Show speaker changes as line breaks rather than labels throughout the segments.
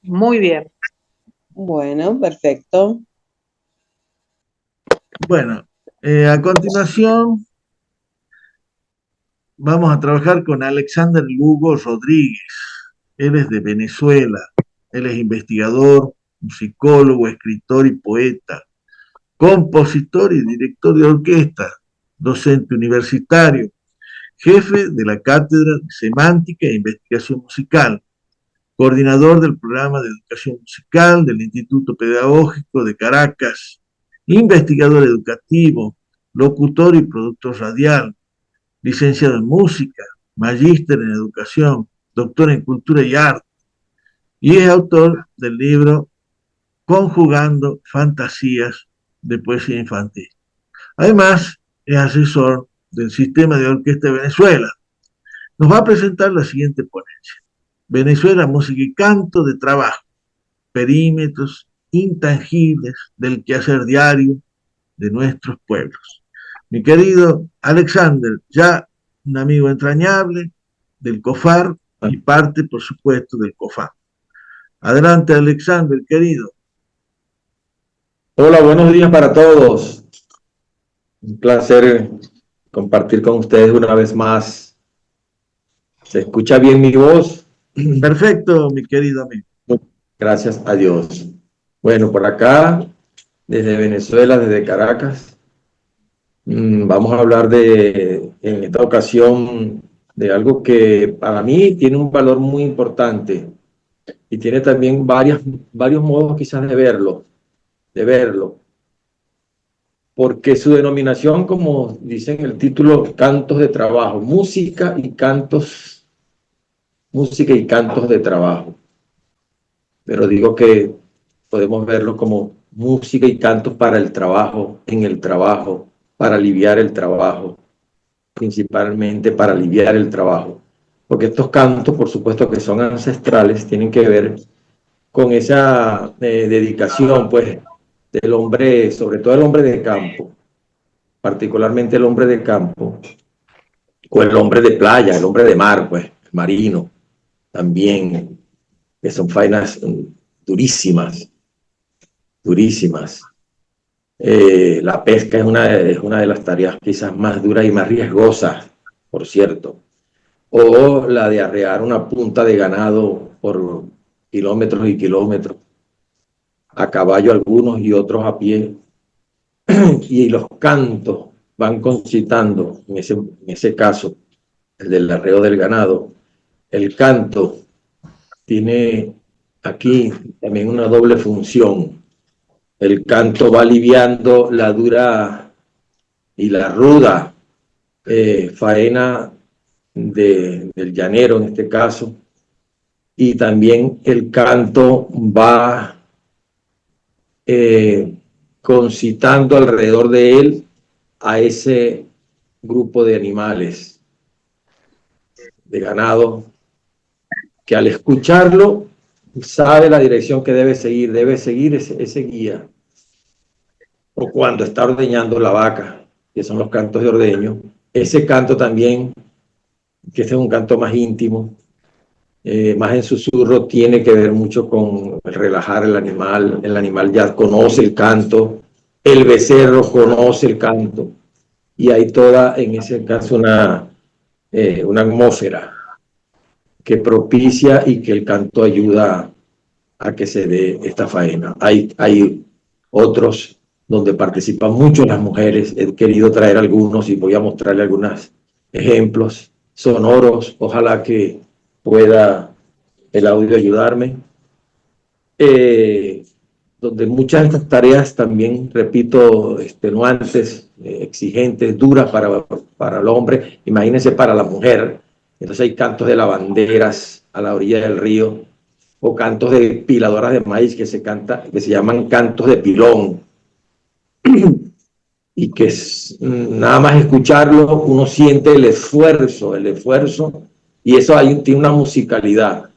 Muy bien.
Bueno, perfecto.
Bueno, a continuación vamos a trabajar con Alexander Lugo Rodríguez. Él es de Venezuela. Él es investigador, psicólogo, escritor y poeta, compositor y director de orquesta, docente universitario, jefe de la Cátedra de Semántica e Investigación Musical, coordinador del programa de educación musical del Instituto Pedagógico de Caracas, investigador educativo, locutor y productor radial, licenciado en música, magíster en educación, doctor en cultura y arte, y es autor del libro Conjugando Fantasías de Poesía Infantil. Además, es asesor del Sistema de Orquesta de Venezuela. Nos va a presentar la siguiente ponencia. Venezuela, música y canto de trabajo, perímetros intangibles del quehacer diario de nuestros pueblos. Mi querido Alexander, ya un amigo entrañable del COFAR y parte, por supuesto, del COFAM. Adelante, Alexander, querido.
Hola, buenos días para todos. Un placer compartir con ustedes una vez más. ¿Se escucha bien mi voz?
Perfecto, mi querido amigo.
Gracias a Dios. Bueno, por acá, desde Venezuela, desde Caracas, vamos a hablar en esta ocasión, de algo que para mí tiene un valor muy importante y tiene también varios modos quizás de verlo. Porque su denominación, como dice en el título, cantos de trabajo, música y cantos de trabajo. Pero digo que podemos verlo como música y cantos para el trabajo, en el trabajo, para aliviar el trabajo, principalmente para aliviar el trabajo. Porque estos cantos, por supuesto que son ancestrales, tienen que ver con esa dedicación, pues, del hombre, sobre todo el hombre de campo, particularmente el hombre de campo, o el hombre de playa, el hombre de mar, pues, marino, también, que son faenas durísimas, durísimas. La pesca es una de las tareas quizás más duras y más riesgosas, por cierto. O la de arrear una punta de ganado por kilómetros y kilómetros, a caballo algunos y otros a pie. Y los cantos van concitando, en ese caso, el del arreo del ganado. El canto tiene aquí también una doble función. El canto va aliviando la dura y la ruda faena del llanero en este caso, y también el canto va eh, concitando alrededor de él a ese grupo de animales, de ganado, que al escucharlo sabe la dirección que debe seguir ese guía. O cuando está ordeñando la vaca, que son los cantos de ordeño, ese canto también, que este es un canto más íntimo, más en susurro, tiene que ver mucho con relajar el animal ya conoce el canto, el becerro conoce el canto, y hay toda, en ese caso, una atmósfera que propicia y que el canto ayuda a que se dé esta faena. Hay otros donde participan mucho las mujeres. He querido traer algunos y voy a mostrarle algunos ejemplos sonoros. Ojalá que pueda el audio ayudarme. Eh, Donde muchas de estas tareas también, repito, extenuantes, exigentes, duras para el hombre, imagínense para la mujer. Entonces hay cantos de lavanderas a la orilla del río, o cantos de piladoras de maíz que se llaman cantos de pilón, y que nada más escucharlo uno siente el esfuerzo, y eso tiene una musicalidad.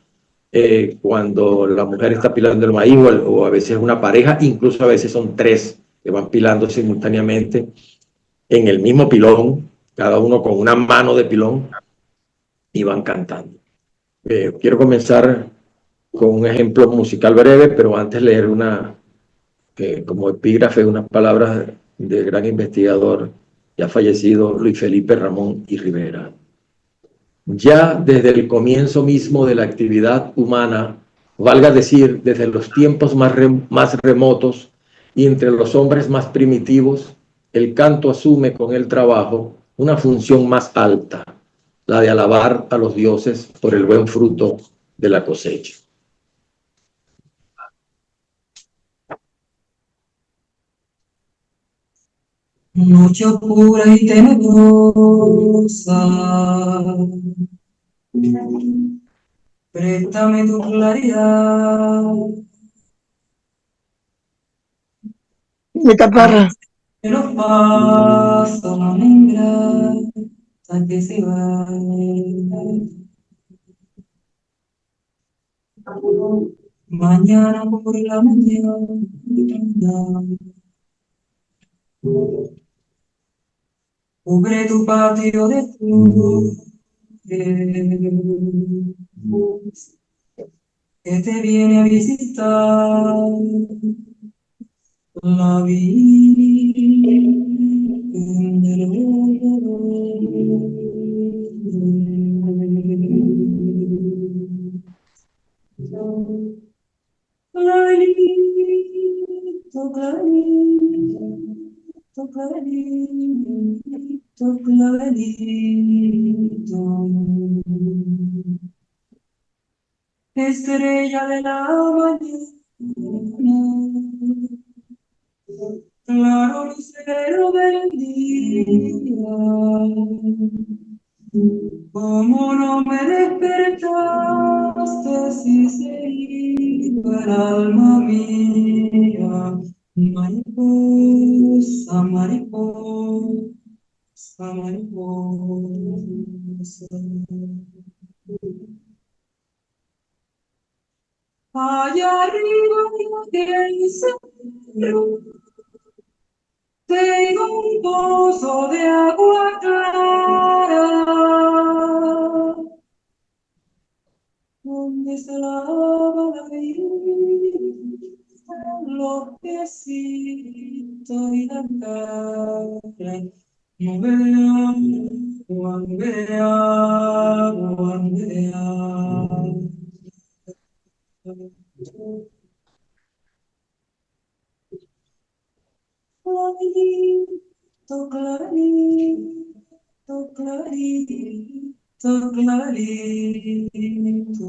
Cuando la mujer está pilando el maíz, o a veces una pareja, incluso a veces son tres que van pilando simultáneamente en el mismo pilón, cada uno con una mano de pilón, y van cantando. Quiero comenzar con un ejemplo musical breve, pero antes leer como epígrafe, unas palabras del gran investigador ya fallecido Luis Felipe Ramón y Rivera. Ya desde el comienzo mismo de la actividad humana, valga decir, desde los tiempos más remotos y entre los hombres más primitivos, el canto asume con el trabajo una función más alta, la de alabar a los dioses por el buen fruto de la cosecha.
Noche oscura y tenebrosa, préstame tu claridad.
Mi taparra.
Que los pasos no me ingrata que se va. Mañana por la mañana, cubre tu patio de flores, que te viene a visitar la Virgen del Clarito, clarito, clarito, clarito. Estrella de la mañana, claro lucero del día. ¿Cómo no me despertaste si se iba el alma mía? Mariposa, mariposa, mariposa. Allá arriba de aquel cerro tengo un pozo de agua clara, donde se lava la vista, los piecitos y la cara. Nube de agua, nube de agua, nube de agua. Clarito, clarito, clarito, clarito.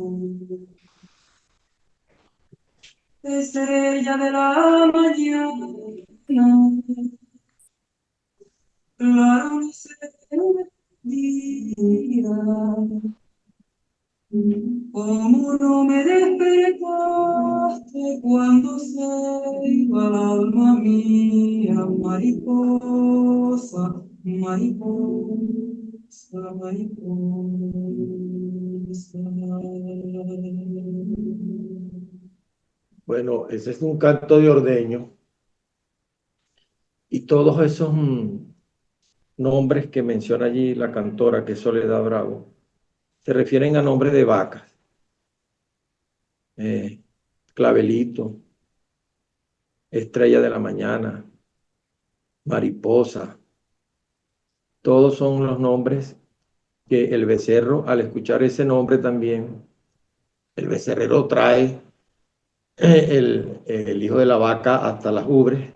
Estrella de la mañana, claro lucero del día. ¿Cómo no me despertaste cuando se iba el alma mía? Mariposa, mariposa, mariposa.
Bueno, ese es un canto de ordeño y todos esos nombres que menciona allí la cantora, que es Soledad Bravo, se refieren a nombres de vacas. Clavelito, Estrella de la Mañana, Mariposa, todos son los nombres que el becerro, al escuchar ese nombre también, el becerrero trae el hijo de la vaca hasta las ubres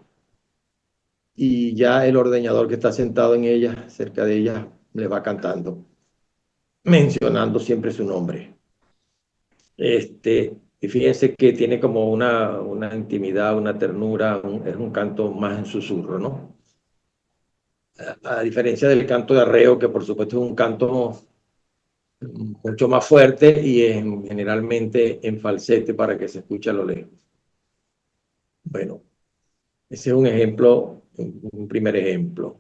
y ya el ordeñador que está sentado en ella, cerca de ella, le va cantando, mencionando siempre su nombre. Y fíjense que tiene como una intimidad, una ternura, es un canto más en susurro, ¿no? A diferencia del canto de arreo, que por supuesto es un canto mucho más fuerte y generalmente en falsete para que se escuche a lo lejos. Bueno, ese es un ejemplo, un primer ejemplo.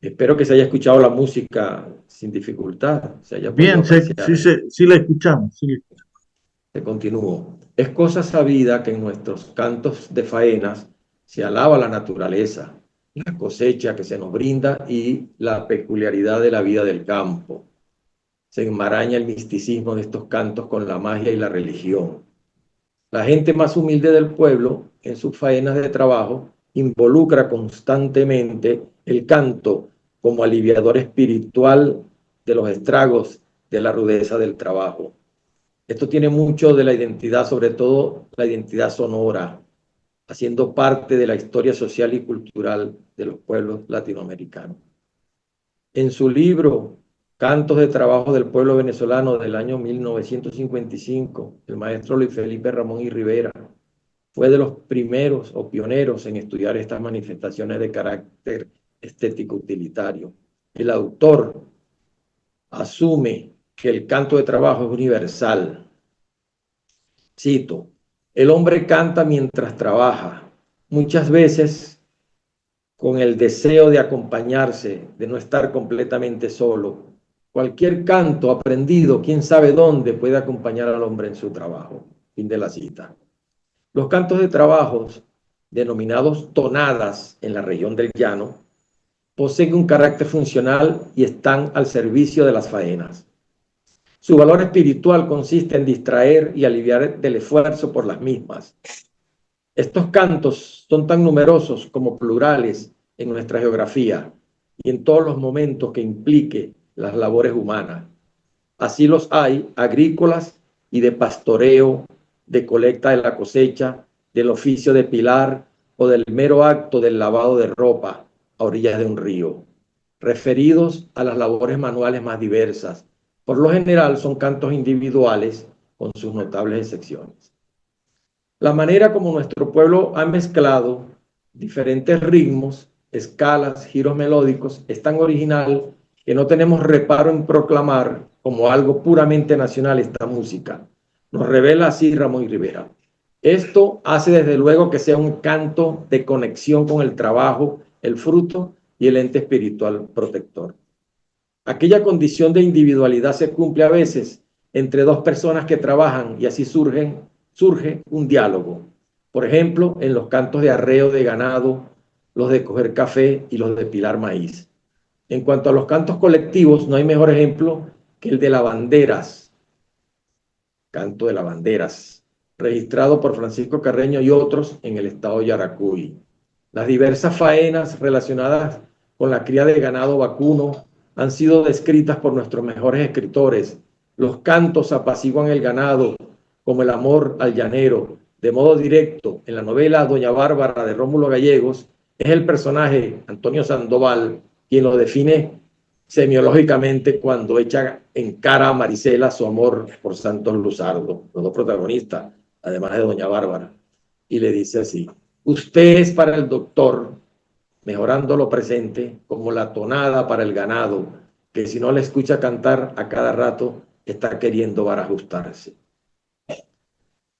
Espero que se haya escuchado la música sin dificultad, se haya podido
Bien,
apreciar.
sí la escuchamos. Sí.
Te continúo. Es cosa sabida que en nuestros cantos de faenas se alaba la naturaleza, la cosecha que se nos brinda y la peculiaridad de la vida del campo. Se enmaraña el misticismo de estos cantos con la magia y la religión. La gente más humilde del pueblo, en sus faenas de trabajo, involucra constantemente el canto como aliviador espiritual de los estragos de la rudeza del trabajo. Esto tiene mucho de la identidad, sobre todo la identidad sonora, haciendo parte de la historia social y cultural de los pueblos latinoamericanos. En su libro Cantos de Trabajo del Pueblo Venezolano del año 1955, el maestro Luis Felipe Ramón y Rivera fue de los primeros o pioneros en estudiar estas manifestaciones de carácter estético utilitario. El autor asume que el canto de trabajo es universal. Cito, el hombre canta mientras trabaja, muchas veces con el deseo de acompañarse, de no estar completamente solo. Cualquier canto aprendido, quién sabe dónde, puede acompañar al hombre en su trabajo. Fin de la cita. Los cantos de trabajos, denominados tonadas en la región del llano, poseen un carácter funcional y están al servicio de las faenas. Su valor espiritual consiste en distraer y aliviar del esfuerzo por las mismas. Estos cantos son tan numerosos como plurales en nuestra geografía y en todos los momentos que implique las labores humanas. Así los hay agrícolas y de pastoreo, de colecta de la cosecha, del oficio de pilar o del mero acto del lavado de ropa a orillas de un río, referidos a las labores manuales más diversas. Por lo general son cantos individuales con sus notables excepciones. La manera como nuestro pueblo ha mezclado diferentes ritmos, escalas, giros melódicos es tan original que no tenemos reparo en proclamar como algo puramente nacional esta música. Nos revela así Ramón y Rivera. Esto hace desde luego que sea un canto de conexión con el trabajo, el fruto y el ente espiritual protector. Aquella condición de individualidad se cumple a veces entre dos personas que trabajan y así surge un diálogo. Por ejemplo, en los cantos de arreo de ganado, los de coger café y los de pilar maíz. En cuanto a los cantos colectivos, no hay mejor ejemplo que el de lavanderas, canto de lavanderas, registrado por Francisco Carreño y otros en el estado de Yaracuy. Las diversas faenas relacionadas con la cría de ganado vacuno han sido descritas por nuestros mejores escritores. Los cantos apaciguan el ganado como el amor al llanero. De modo directo, en la novela Doña Bárbara de Rómulo Gallegos, es el personaje Antonio Sandoval quien lo define semiológicamente cuando echa en cara a Marisela su amor por Santos Luzardo, los dos protagonistas, además de Doña Bárbara, y le dice así: usted es para el doctor, mejorando lo presente, como la tonada para el ganado, que si no le escucha cantar a cada rato, está queriendo barajustarse.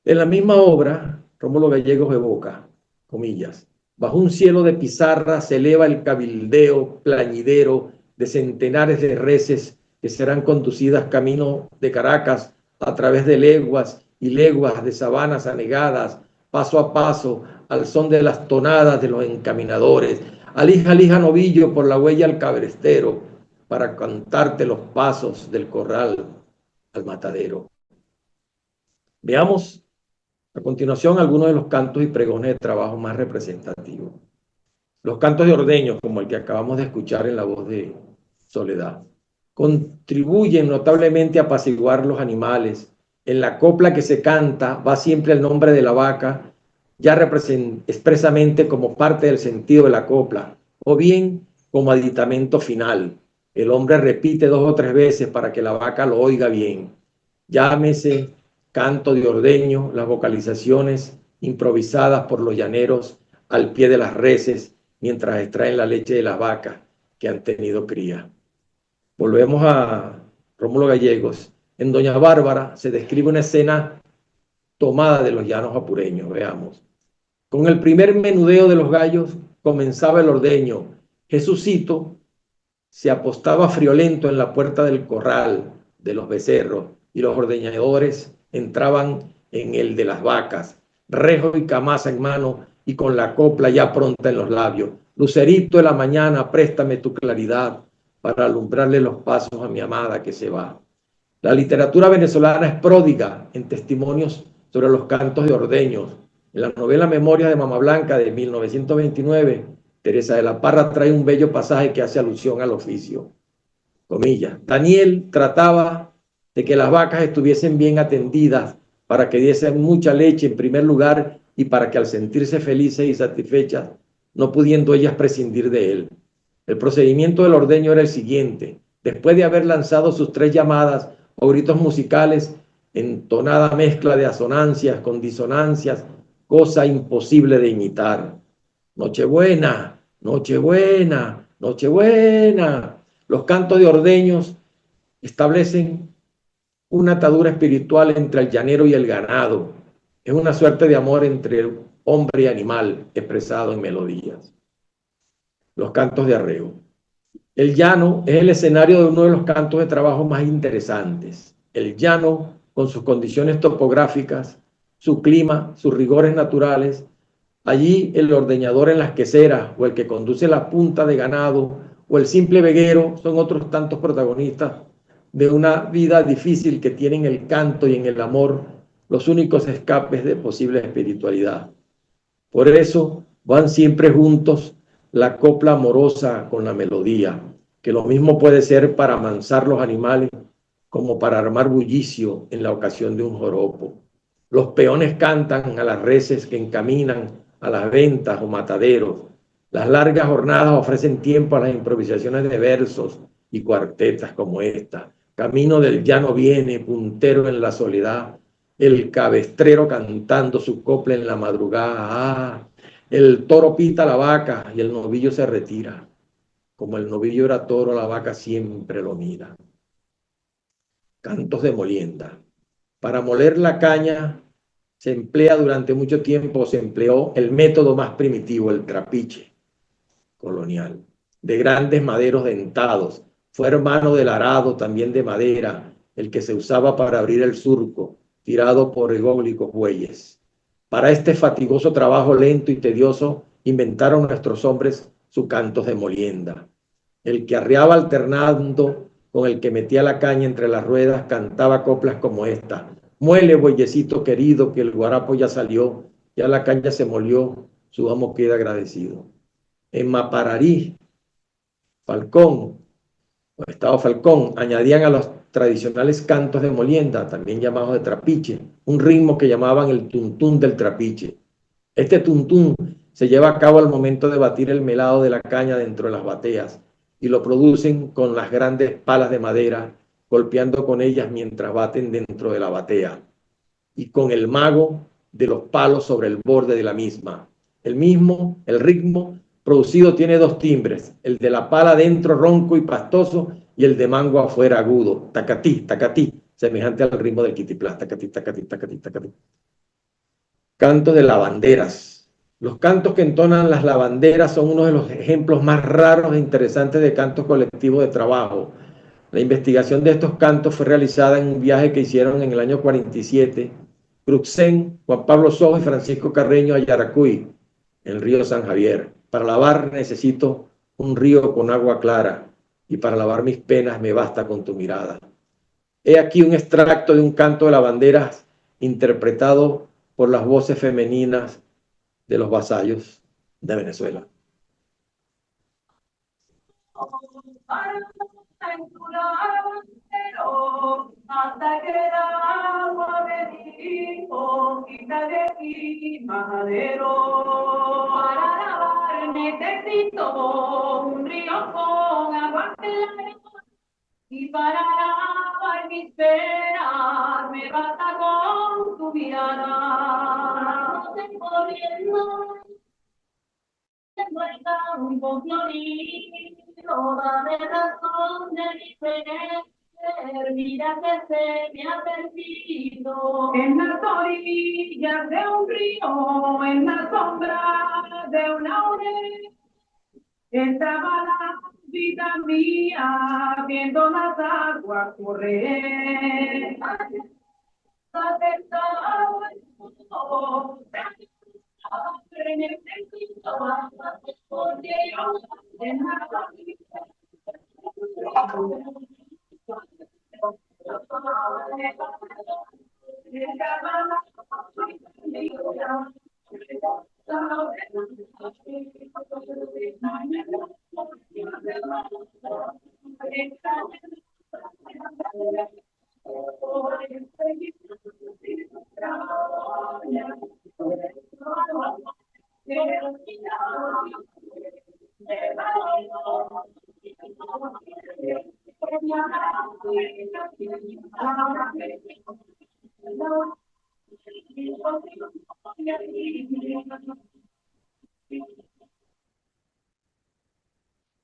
En la misma obra, Rómulo Gallegos evoca, comillas, bajo un cielo de pizarra se eleva el cabildeo plañidero de centenares de reses que serán conducidas camino de Caracas a través de leguas y leguas de sabanas anegadas, paso a paso, al son de las tonadas de los encaminadores. Alija, alija, novillo, por la huella al cabrestero, para cantarte los pasos del corral al matadero. Veamos a continuación algunos de los cantos y pregones de trabajo más representativos. Los cantos de ordeños, como el que acabamos de escuchar en la voz de Soledad, contribuyen notablemente a apaciguar los animales. En la copla que se canta va siempre el nombre de la vaca, ya expresamente como parte del sentido de la copla, o bien como aditamento final. El hombre repite 2 o 3 veces para que la vaca lo oiga bien. Llámese canto de ordeño, las vocalizaciones improvisadas por los llaneros al pie de las reses mientras extraen la leche de las vacas que han tenido cría. Volvemos a Rómulo Gallegos. En Doña Bárbara se describe una escena tomada de los llanos apureños. Veamos. Con el primer menudeo de los gallos comenzaba el ordeño. Jesucito se apostaba friolento en la puerta del corral de los becerros y los ordeñadores entraban en el de las vacas, rejo y camasa en mano y con la copla ya pronta en los labios. Lucerito de la mañana, préstame tu claridad para alumbrarle los pasos a mi amada que se va. La literatura venezolana es pródiga en testimonios sobre los cantos de ordeños. En la novela Memorias de Mama Blanca de 1929, Teresa de la Parra trae un bello pasaje que hace alusión al oficio. Comillas. Daniel trataba de que las vacas estuviesen bien atendidas para que diesen mucha leche en primer lugar y para que al sentirse felices y satisfechas, no pudiendo ellas prescindir de él. El procedimiento del ordeño era el siguiente. Después de haber lanzado sus 3 llamadas o gritos musicales, entonada mezcla de asonancias con disonancias, cosa imposible de imitar. Nochebuena, Nochebuena, Nochebuena. Los cantos de ordeños establecen una atadura espiritual entre el llanero y el ganado. Es una suerte de amor entre hombre y animal expresado en melodías. Los cantos de arreo. El llano es el escenario de uno de los cantos de trabajo más interesantes. El llano, con sus condiciones topográficas, su clima, sus rigores naturales. Allí el ordeñador en las queseras o el que conduce la punta de ganado o el simple veguero son otros tantos protagonistas de una vida difícil que tienen el canto y en el amor los únicos escapes de posible espiritualidad. Por eso van siempre juntos la copla amorosa con la melodía, que lo mismo puede ser para amansar los animales como para armar bullicio en la ocasión de un joropo. Los peones cantan a las reses que encaminan a las ventas o mataderos. Las largas jornadas ofrecen tiempo a las improvisaciones de versos y cuartetas como esta. Camino del llano viene, puntero en la soledad, el cabestrero cantando su copla en la madrugada. Ah, el toro pita a la vaca y el novillo se retira. Como el novillo era toro, la vaca siempre lo mira. Cantos de molienda. Para moler la caña se emplea durante mucho tiempo, se empleó el método más primitivo, el trapiche colonial, de grandes maderos dentados. Fue hermano del arado, también de madera, el que se usaba para abrir el surco, tirado por ególicos bueyes. Para este fatigoso trabajo lento y tedioso, inventaron nuestros hombres sus cantos de molienda. El que arreaba alternando con el que metía la caña entre las ruedas, cantaba coplas como esta. Muele, bueyecito querido, que el guarapo ya salió, ya la caña se molió, su amo queda agradecido. En Mapararí, Falcón, o Estado Falcón, añadían a los tradicionales cantos de molienda, también llamados de trapiche, un ritmo que llamaban el tuntún del trapiche. Este tuntún se lleva a cabo al momento de batir el melado de la caña dentro de las bateas y lo producen con las grandes palas de madera, golpeando con ellas mientras baten dentro de la batea y con el mago de los palos sobre el borde de la misma. El ritmo producido tiene 2 timbres, el de la pala dentro ronco y pastoso y el de mango afuera agudo, tacatí, tacatí, semejante al ritmo del quitiplá, tacatí, tacatí, tacatí, tacatí. Cantos de lavanderas. Los cantos que entonan las lavanderas son uno de los ejemplos más raros e interesantes de cantos colectivos de trabajo. La investigación de estos cantos fue realizada en un viaje que hicieron en el año 47 Cruxén, Juan Pablo Sojo y Francisco Carreño a Yaracuy, en el río San Javier. Para lavar necesito un río con agua clara y para lavar mis penas me basta con tu mirada. He aquí un extracto de un canto de lavanderas interpretado por las voces femeninas de los vasallos de Venezuela.
Hasta que el agua me dijo, quita de aquí, majadero. Para lavar necesito un río con agua clara. Y para lavar mis penas me basta con tu mirada. No te corriendo, tengo el campo florido, dame razón de mi querer, mira que se me ha perdido. En las orillas de un río, en la sombra de una orilla, estaba la vida mía, viendo las aguas correr.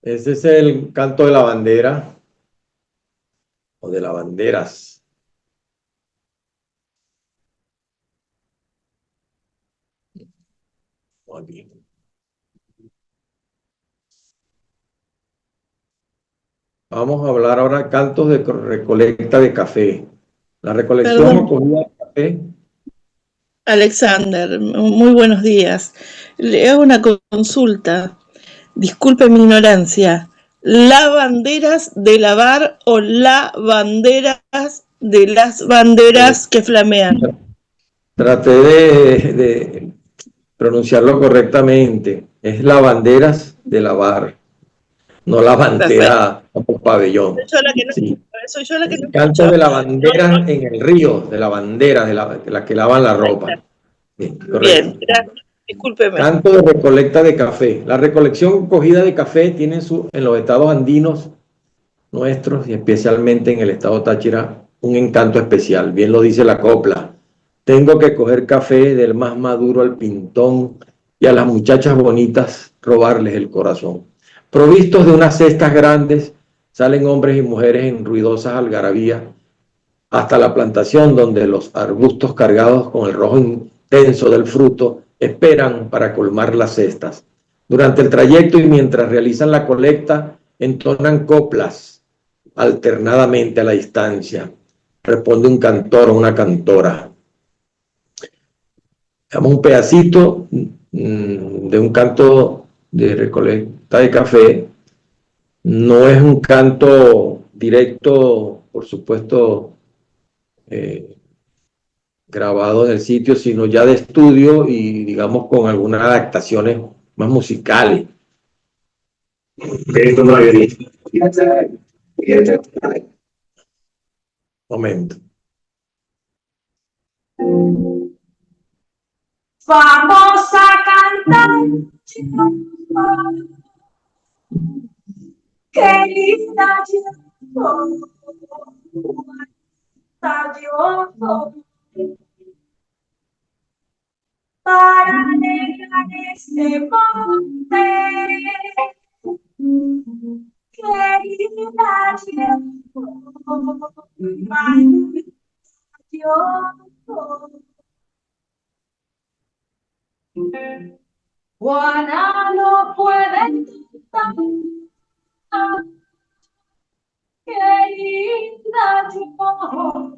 Ese es el canto de la bandera o de las banderas. Muy bien. Vamos a hablar ahora cantos de recolecta de café. La recolección
Perdón.
o cogida de café.
Alexander, muy buenos días. Le hago una consulta. Disculpe mi ignorancia. ¿Lavanderas de lavar o lavanderas de las banderas que flamean?
Traté de pronunciarlo correctamente. Es lavanderas de lavar, no la
Perfecto.
bandera como pabellón.
Soy yo la que no,
Sí.
soy yo la que no
Canto
escucho.
de la bandera en el río, de la bandera, de la que lavan la ropa. Bien,
Bien,
correcto.
gracias. Discúlpeme.
Canto de recolecta de café. La recolección cogida de café tiene en los estados andinos nuestros y especialmente en el estado Táchira un encanto especial. Bien lo dice la copla. Tengo que coger café del más maduro al pintón y a las muchachas bonitas robarles el corazón. Provistos de unas cestas grandes, salen hombres y mujeres en ruidosas algarabías hasta la plantación donde los arbustos cargados con el rojo intenso del fruto esperan para colmar las cestas. Durante el trayecto y mientras realizan la colecta, entonan coplas alternadamente a la distancia. Responde un cantor o una cantora. Damos un pedacito de un canto de recolecta de café. No es un canto directo, por supuesto, grabado en el sitio, sino ya de estudio y digamos con algunas adaptaciones más musicales. Momento.
Vamos a cantar, querida, para alegrar este monte, querida, Juana no puede cantar, querida yo,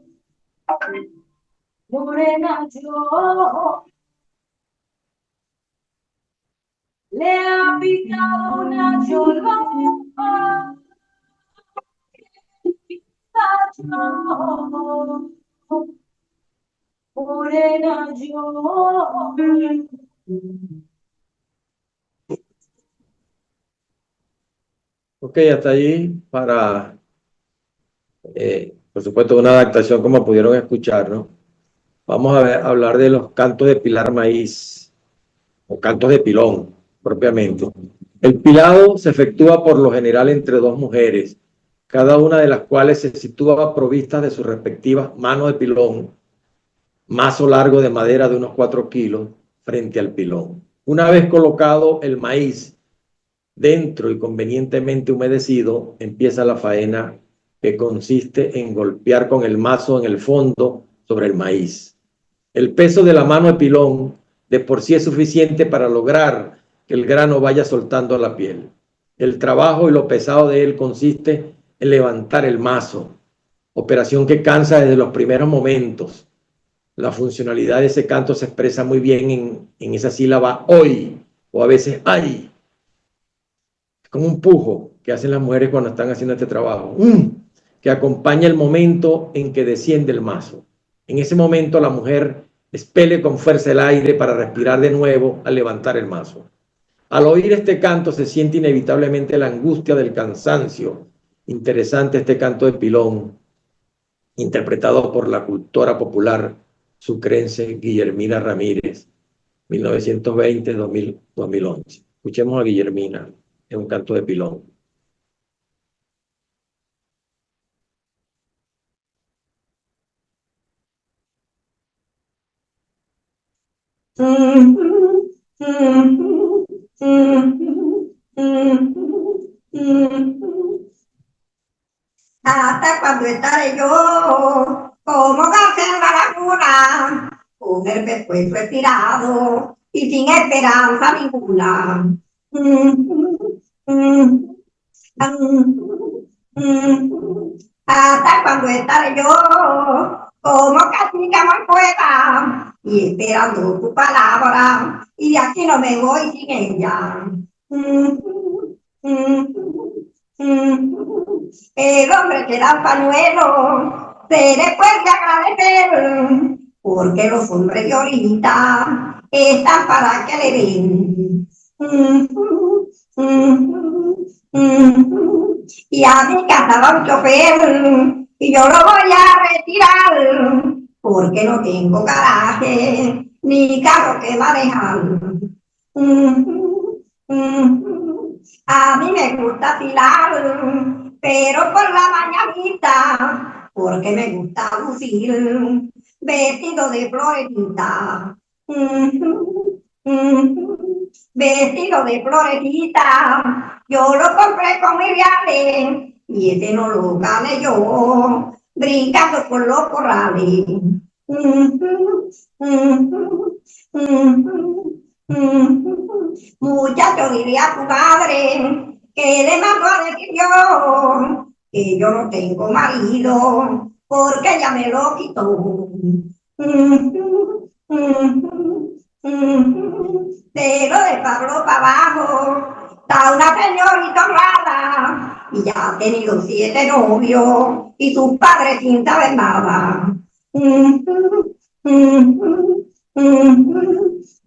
morena yo, le ha picado una chorba, querida yo, morena yo.
Ok, hasta allí para, por supuesto, una adaptación como pudieron escuchar, ¿no? Vamos a hablar de los cantos de pilar maíz o cantos de pilón, propiamente. El pilado se efectúa por lo general entre dos mujeres, cada una de las cuales se sitúa provistas de sus respectivas manos de pilón, mazo largo de madera de unos 4 kilos, frente al pilón. Una vez colocado el maíz dentro y convenientemente humedecido, empieza la faena que consiste en golpear con el mazo en el fondo sobre el maíz. El peso de la mano de pilón de por sí es suficiente para lograr que el grano vaya soltando la piel. El trabajo y lo pesado de él consiste en levantar el mazo, operación que cansa desde los primeros momentos. La funcionalidad de ese canto se expresa muy bien en esa sílaba hoy o a veces ay. Es como un pujo que hacen las mujeres cuando están haciendo este trabajo, que acompaña el momento en que desciende el mazo. En ese momento la mujer expele con fuerza el aire para respirar de nuevo al levantar el mazo. Al oír este canto se siente inevitablemente la angustia del cansancio. Interesante este canto de pilón, interpretado por la cultora popular sucrense Guillermina Ramírez, 1920-2011. Escuchemos a Guillermina. es un canto de pilón.
Hasta cuando estaré yo como gas en la laguna, con el pescuezo estirado y sin esperanza ninguna. Hasta cuando estaré yo como castiga mal poeta y esperando tu palabra, y aquí no me voy sin ella. El hombre que da pañuelo se le puede agradecer, porque los hombres de ahorita están para que le den. Y a mi casa va un chofer y yo lo voy a retirar, porque no tengo garaje ni carro que manejar. A mí me gusta filar, pero por la mañanita, porque me gusta lucir vestido de florecita. Vestido de florecita, yo lo compré con mis reales y ese no lo gané yo, brincando por los corrales. Muchacho, diría tu madre que le mandó a decir yo que yo no tengo marido porque ella me lo quitó. Pero de Pablo para abajo está una señorita honrada y ya ha tenido 7 novios y sus padres sin saber nada.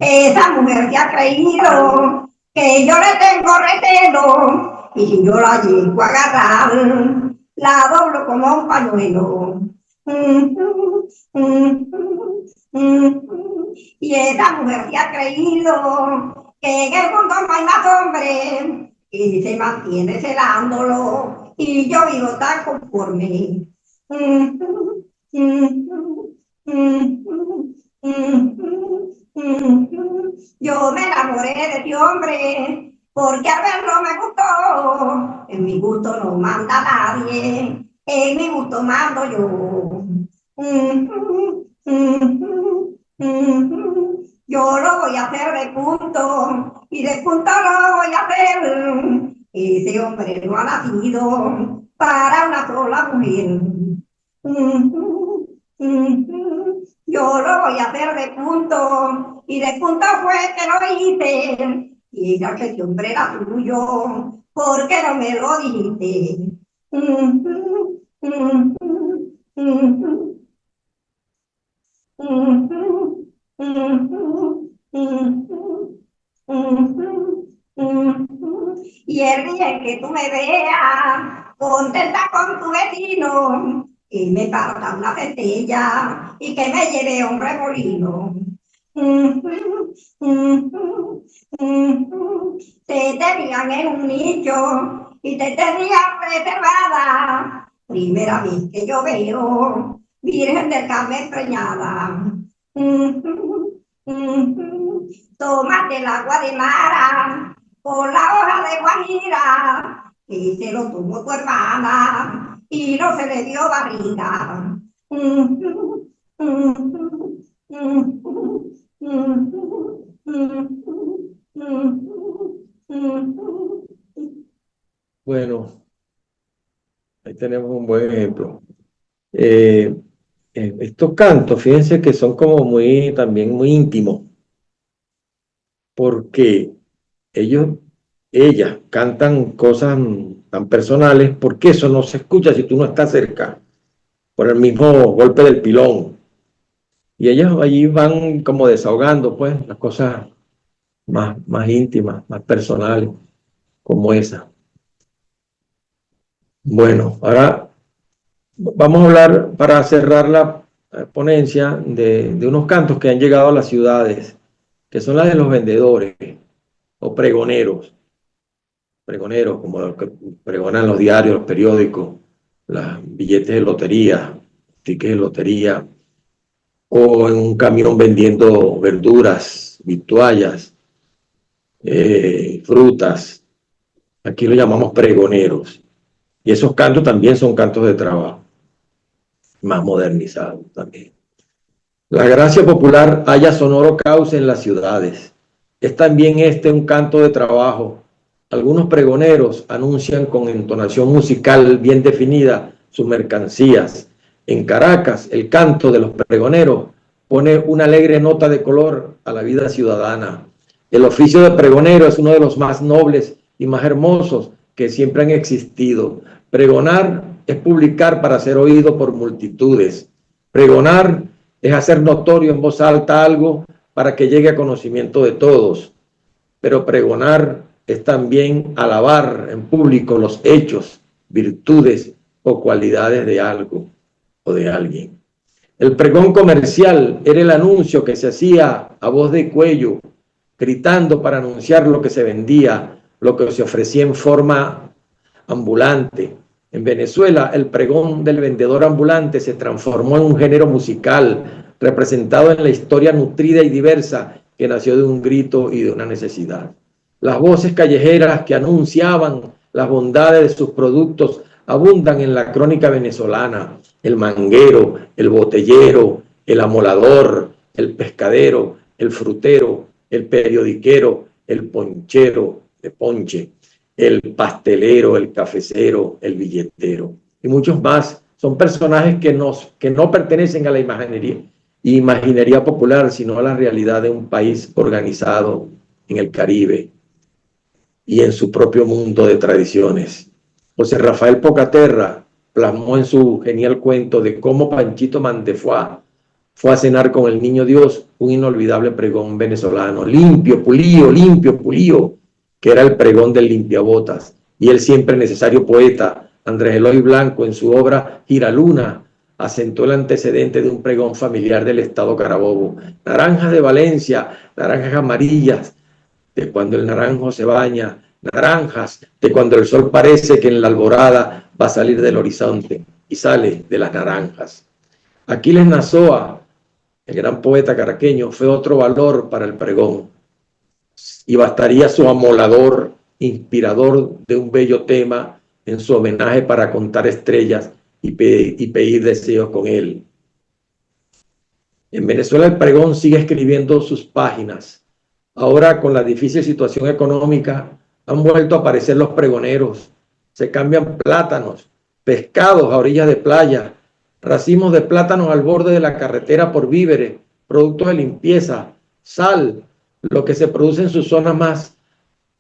Esa mujer que ha creído que yo le tengo recelo y si yo la llego a agarrar, la doblo como un pañuelo. Y esa mujer que ha creído que en el mundo no hay más hombre y se mantiene celándolo y yo vivo tan conforme. Yo me enamoré de este hombre porque al verlo me gustó. En mi gusto no manda nadie, en mi gusto mando yo. Yo lo voy a hacer de punto y de punto lo voy a hacer. Ese hombre no ha nacido para una sola mujer. Yo lo voy a hacer de punto y de punto fue que lo hice. Y ella que ese hombre era tuyo, ¿por qué no me lo dijiste? Y el día que tú me veas contenta con tu vecino, y me parta una centella y que me lleve a un remolino. Te tenían en un nicho y te tenían reservada. Primera vez que yo veo Virgen del Carmen preñada. Tómate el agua de Mara con la hoja de Guajira, y se lo tomó tu hermana y no se le dio barriga.
Bueno, ahí tenemos un buen ejemplo. Estos cantos, fíjense que son como también muy íntimos, porque ellas cantan cosas tan personales, porque eso no se escucha si tú no estás cerca, por el mismo golpe del pilón. Y ellas allí van como desahogando, pues, las cosas más íntimas, más personales, como esa. Bueno, ahora vamos a hablar, para cerrar la ponencia, de unos cantos que han llegado a las ciudades, que son las de los vendedores o pregoneros. pregoneros, como los que pregonan los diarios, los periódicos, los billetes de lotería, tickets de lotería, o en un camión vendiendo verduras, vituallas, frutas. Aquí lo llamamos pregoneros. Y esos cantos también son cantos de trabajo, más modernizados también. La gracia popular halla sonoro cauce en las ciudades. Es también este un canto de trabajo. Algunos pregoneros anuncian con entonación musical bien definida sus mercancías. En Caracas, el canto de los pregoneros pone una alegre nota de color a la vida ciudadana. El oficio de pregonero es uno de los más nobles y más hermosos que siempre han existido. Pregonar es publicar para ser oído por multitudes. Pregonar es hacer notorio en voz alta algo para que llegue a conocimiento de todos. Pero pregonar es también alabar en público los hechos, virtudes o cualidades de algo o de alguien. El pregón comercial era el anuncio que se hacía a voz de cuello, gritando para anunciar lo que se vendía, lo que se ofrecía en forma ambulante. En Venezuela, el pregón del vendedor ambulante se transformó en un género musical representado en la historia nutrida y diversa que nació de un grito y de una necesidad. Las voces callejeras que anunciaban las bondades de sus productos abundan en la crónica venezolana. El manguero, el botellero, el amolador, el pescadero, el frutero, el periodiquero, el ponchero de ponche, el pastelero, el cafecero, el billetero y muchos más. Son personajes que no pertenecen a la imaginería popular, sino a la realidad de un país organizado en el Caribe y en su propio mundo de tradiciones. José Rafael Pocaterra plasmó en su genial cuento de cómo Panchito Mantefuá fue a cenar con el Niño Dios un inolvidable pregón venezolano, limpio, pulido, que era el pregón del limpiabotas. Y el siempre necesario poeta Andrés Eloy Blanco, en su obra Giraluna, asentó el antecedente de un pregón familiar del estado Carabobo. Naranjas de Valencia, naranjas amarillas, de cuando el naranjo se baña, naranjas, de cuando el sol parece que en la alborada va a salir del horizonte y sale de las naranjas. Aquiles Nazoa, el gran poeta caraqueño, fue otro valor para el pregón. Y bastaría su amolador, inspirador de un bello tema en su homenaje para contar estrellas y pedir deseos con él. En Venezuela el pregón sigue escribiendo sus páginas. Ahora, con la difícil situación económica, han vuelto a aparecer los pregoneros. Se cambian plátanos, pescados a orillas de playa, racimos de plátanos al borde de la carretera por víveres, productos de limpieza, sal, lo que se produce en sus zonas más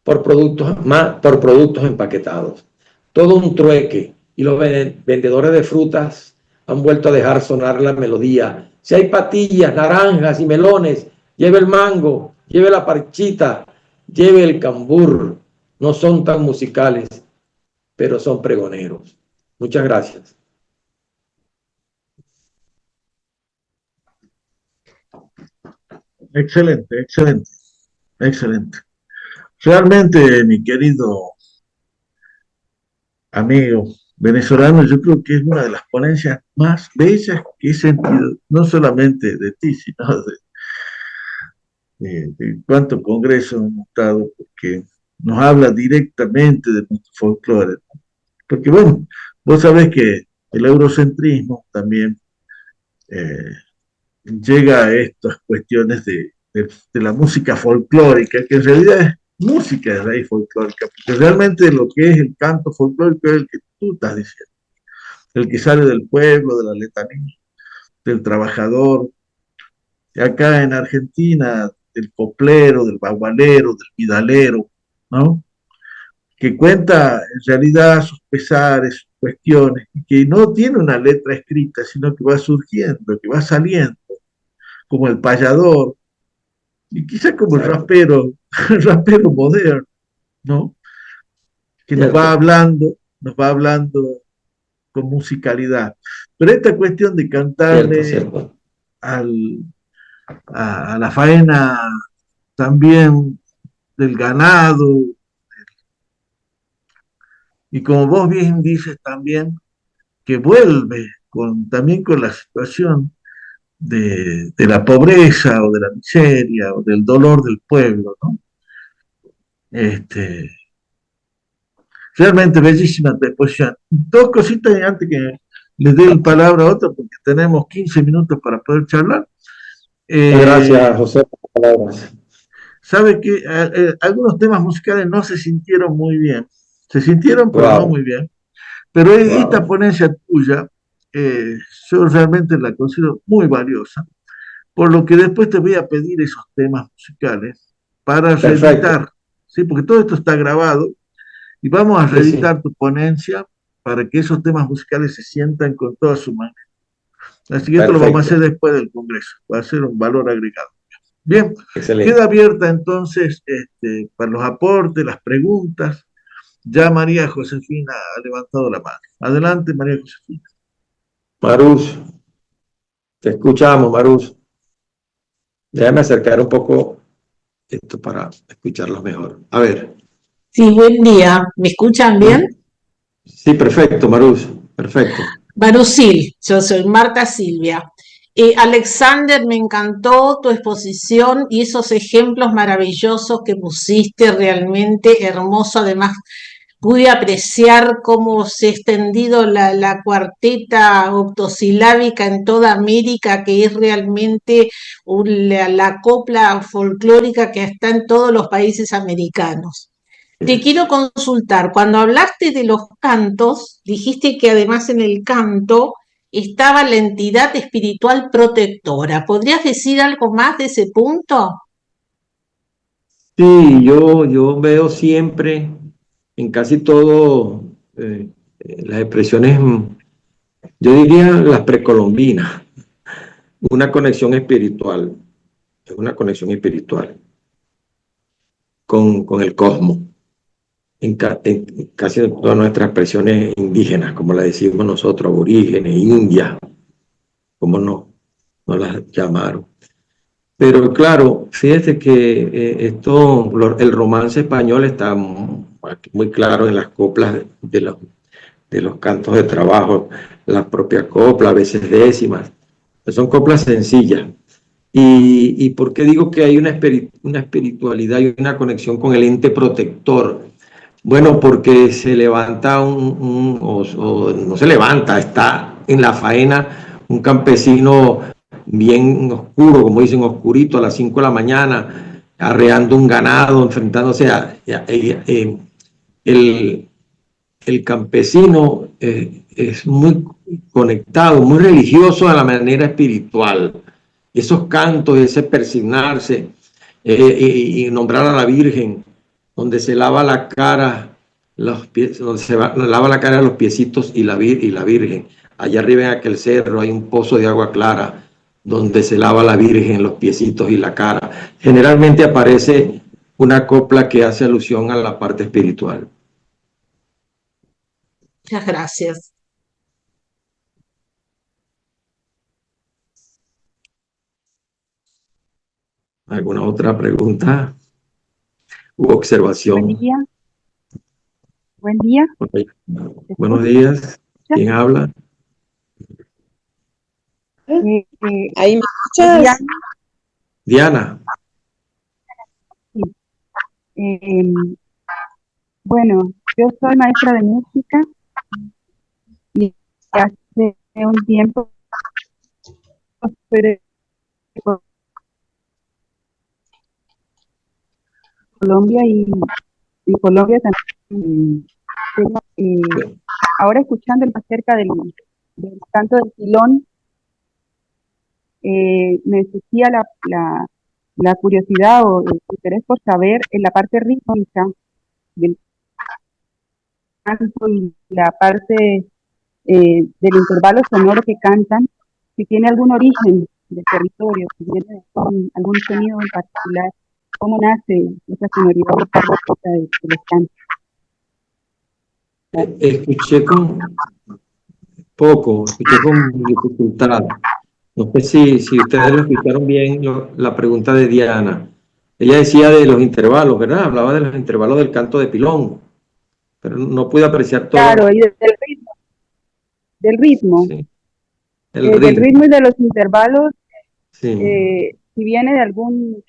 por productos empaquetados. Todo un trueque, y los vendedores de frutas han vuelto a dejar sonar la melodía. Si hay patillas, naranjas y melones, lleve el mango, lleve la parchita, lleve el cambur. No son tan musicales, pero son pregoneros. Muchas gracias.
Excelente, excelente, excelente. Realmente, mi querido amigo venezolano, yo creo que es una de las ponencias más bellas que he sentido, no solamente de ti, sino de cuánto congreso hemos estado, porque nos habla directamente de nuestro folclore. Porque bueno, vos sabés que el eurocentrismo también eh, llega a estas cuestiones de la música folclórica, que en realidad es música de raíz folclórica, porque realmente lo que es el canto folclórico es el que tú estás diciendo, el que sale del pueblo, de la letanía, del trabajador. Acá en Argentina, del coplero, del bagualero, del vidalero, ¿no? Que cuenta en realidad sus pesares, sus cuestiones, y que no tiene una letra escrita, sino que va surgiendo, que va saliendo, como el payador, y quizás como el rapero, el rapero moderno, ¿no? Que
Cierto,
nos va hablando con musicalidad. Pero esta cuestión de
cierto,
cantarle
cierto.
al, a la faena también del ganado, Y como vos bien dices también, que vuelve también con la situación de la pobreza o de la miseria o del dolor del pueblo, ¿no? Este, realmente bellísima tu exposición. Dos cositas antes que le dé la palabra a otro, porque tenemos 15 minutos para poder charlar.
Gracias, José, por las palabras.
Sabe que algunos temas musicales no se sintieron muy bien. Se sintieron, pero no
Wow,
muy bien. Pero esta
wow.
ponencia tuya, yo realmente la considero muy valiosa, por lo que después te voy a pedir esos temas musicales para
Perfecto.
reeditar, ¿sí? Porque todo esto está grabado y vamos a
Sí, sí.
reeditar tu ponencia para que esos temas musicales se sientan con toda su mano. Así que esto lo vamos a hacer
Perfecto.
después del Congreso, va a ser un valor agregado. Bien,
Excelente.
queda abierta entonces para los aportes, las preguntas. Ya María Josefina ha levantado la mano. Adelante, María Josefina.
Marus, te escuchamos, Marus. Déjame acercar un poco esto para escucharlos mejor. A ver.
Sí, buen día. ¿Me escuchan bien?
Sí, perfecto, Marus. Perfecto.
Barusil, yo soy Marta Silvia. Alexander, me encantó tu exposición y esos ejemplos maravillosos que pusiste, realmente hermoso. Además, pude apreciar cómo se ha extendido la cuarteta octosilábica en toda América, que es realmente la copla folclórica que está en todos los países americanos. Te quiero consultar, cuando hablaste de los cantos, dijiste que además en el canto estaba la entidad espiritual protectora. ¿Podrías decir algo más de ese punto?
Sí, yo veo siempre en casi todo las expresiones, yo diría las precolombinas, una conexión espiritual, una conexión espiritual con el cosmos. En casi todas nuestras expresiones indígenas, como la decimos nosotros, aborígenes, indias, como no las llamaron. Pero claro, fíjate que el romance español está muy claro en las coplas de los cantos de trabajo, la propia copla, a veces décimas. Son coplas sencillas. ¿Y por qué digo que hay una espiritualidad y una conexión con el ente protector? Bueno, porque se levanta o no se levanta, está en la faena un campesino bien oscuro, como dicen, oscurito, a las 5 de la mañana, arreando un ganado, enfrentándose el, el campesino es muy conectado, muy religioso de la manera espiritual. Esos cantos, ese persignarse y nombrar a la Virgen, donde se lava la cara, los pies, donde lava la cara los piecitos y la Virgen. Allá arriba en aquel cerro hay un pozo de agua clara donde se lava la Virgen los piecitos y la cara. Generalmente aparece una copla que hace alusión a la parte espiritual.
Muchas gracias.
¿Alguna otra pregunta u observación?
Buen día. Buen día.
Buenos días. ¿Quién habla?
¿Ahí me escuchas?
Diana.
Sí. Bueno, yo soy maestra de música y hace un tiempo fui de Colombia y Colombia también. Ahora escuchando acerca del canto del pilón, me surgía la curiosidad o el interés por saber en la parte rítmica del canto y la parte del intervalo sonoro que cantan, si tiene algún origen del territorio, si tiene algún sonido en particular, cómo nace esa sonoridad de los cantos.
Escuché con dificultad. No sé si ustedes lo escucharon bien, la pregunta de Diana. Ella decía de los intervalos, ¿verdad? Hablaba de los intervalos del canto de pilón. pero no pude apreciar todo.
Claro, y del ritmo,
Sí,
del ritmo y de los intervalos,
sí.
si viene de algún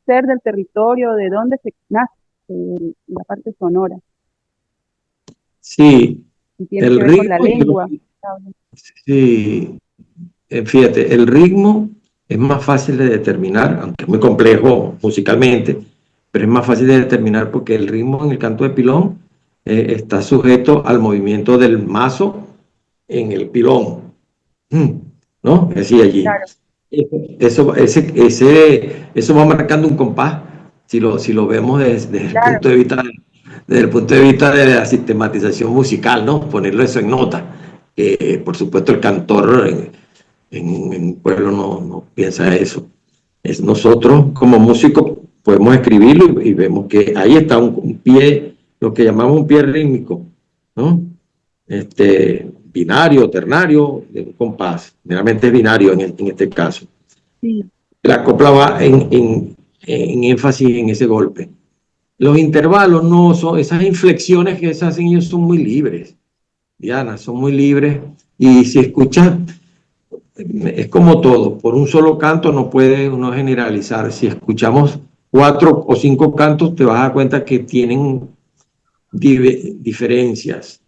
ser del territorio, de dónde se nace la parte sonora,
Sí,
si tiene
el
que ver con la
ritmo,
lengua.
sí, fíjate, el ritmo es más fácil de determinar, aunque es muy complejo musicalmente, pero es más fácil de determinar porque el ritmo en el canto de pilón está sujeto al movimiento del mazo en el pilón, ¿no? Así allí.
Claro,
Eso va marcando un compás, si lo vemos desde el
claro,
punto de vista de la sistematización musical, ¿no? Ponerlo eso en nota. Por supuesto, el cantor en un pueblo no piensa eso. Es nosotros, como músicos, podemos escribirlo y vemos que ahí está un pie, lo que llamamos un pie rítmico, ¿no? Binario, ternario, de un compás. Generalmente es binario en este caso.
sí,
La copla va en énfasis en ese golpe. Los intervalos no son, esas inflexiones que se hacen ellos son muy libres, Diana, son muy libres. Y si escuchas, es como todo, por un solo canto no puede uno generalizar. Si escuchamos 4 o 5 cantos, te vas a dar cuenta que tienen diferencias,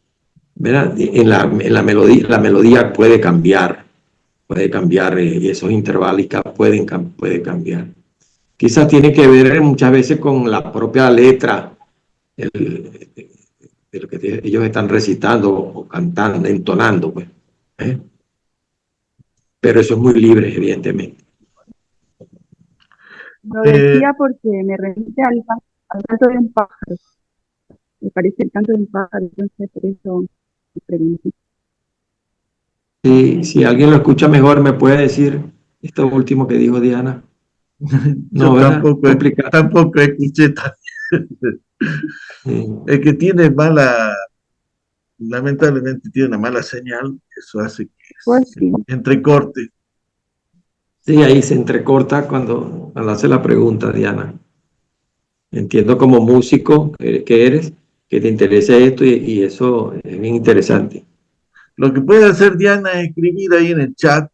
¿verdad? En la melodía puede cambiar, y esos intervalos pueden cambiar. Quizás tiene que ver muchas veces con la propia letra de lo que ellos están recitando o cantando, entonando, pues. ¿eh? Pero eso es muy libre, evidentemente.
lo
Eh,
decía porque me remite al canto de un pájaro, me parece el canto de un pájaro, entonces por eso me pregunté.
Si alguien lo escucha mejor, me puede decir esto último que dijo Diana.
yo
No, ¿verdad? Complicado.
tampoco escuché
Sí.
el que tiene lamentablemente tiene una mala señal, eso hace que
Pues
se
sí,
entrecorte.
Sí, ahí se entrecorta cuando hace la pregunta, Diana. Entiendo como músico que eres, que te interesa esto y eso es bien interesante.
Lo que puede hacer Diana es escribir ahí en el chat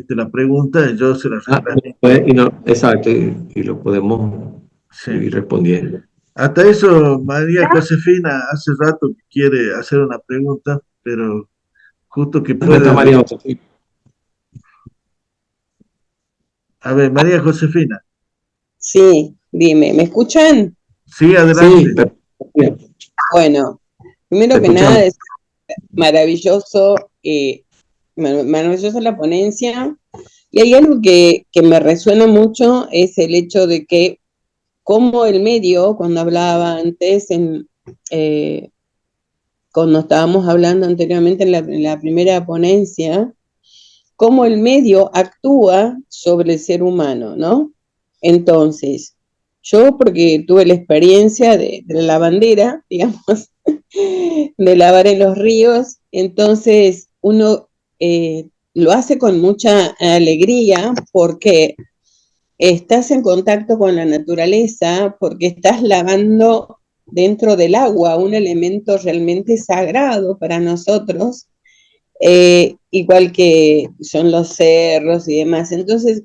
la pregunta y yo se la transmito.
Exacto, y lo podemos
Sí.
ir respondiendo.
Hasta eso, María Josefina hace rato que quiere hacer una pregunta, pero justo que
¿Dónde está
puede.
María José?
A ver, María Josefina.
Sí, dime, ¿me escuchan?
Sí,
Sí,
adelante.
Bueno,
te
primero que nada
escuchamos.
es maravilloso, maravillosa la ponencia. Y hay algo que me resuena mucho, es el hecho de que como el medio, cuando hablaba antes, cuando estábamos hablando anteriormente en la primera ponencia, cómo el medio actúa sobre el ser humano, ¿no? Entonces, yo porque tuve la experiencia de la lavandera, digamos, de lavar en los ríos, entonces uno lo hace con mucha alegría porque estás en contacto con la naturaleza, porque estás lavando dentro del agua, un elemento realmente sagrado para nosotros, igual que son los cerros y demás. Entonces,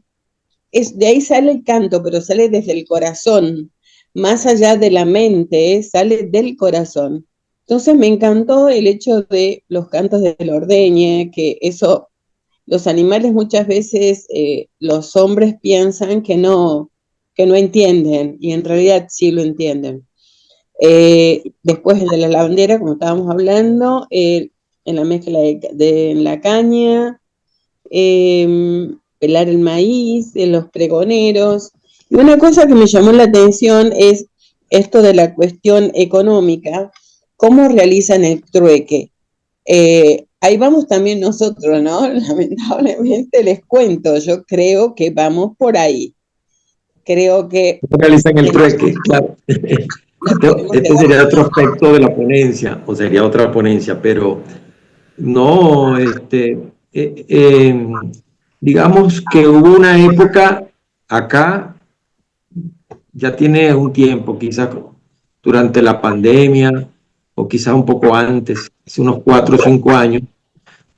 de ahí sale el canto, pero sale desde el corazón, más allá de la mente, sale del corazón. Entonces me encantó el hecho de los cantos del ordeñe, que eso, los animales muchas veces, los hombres piensan que no entienden, y en realidad sí lo entienden. Después el de la lavandera, como estábamos hablando, en la mezcla de la caña, pelar el maíz, de los pregoneros. Y una cosa que me llamó la atención es esto de la cuestión económica, cómo realizan el trueque. Ahí vamos también nosotros, ¿no? Lamentablemente les cuento, yo creo que vamos por ahí. Creo que
Realizan el trueque, claro.
nos podemos
Este
quedar.
sería otro aspecto de la ponencia, o sería otra ponencia, pero no, digamos que hubo una época acá, ya tiene un tiempo, quizás durante la pandemia, o quizás un poco antes, hace unos 4 o 5 años,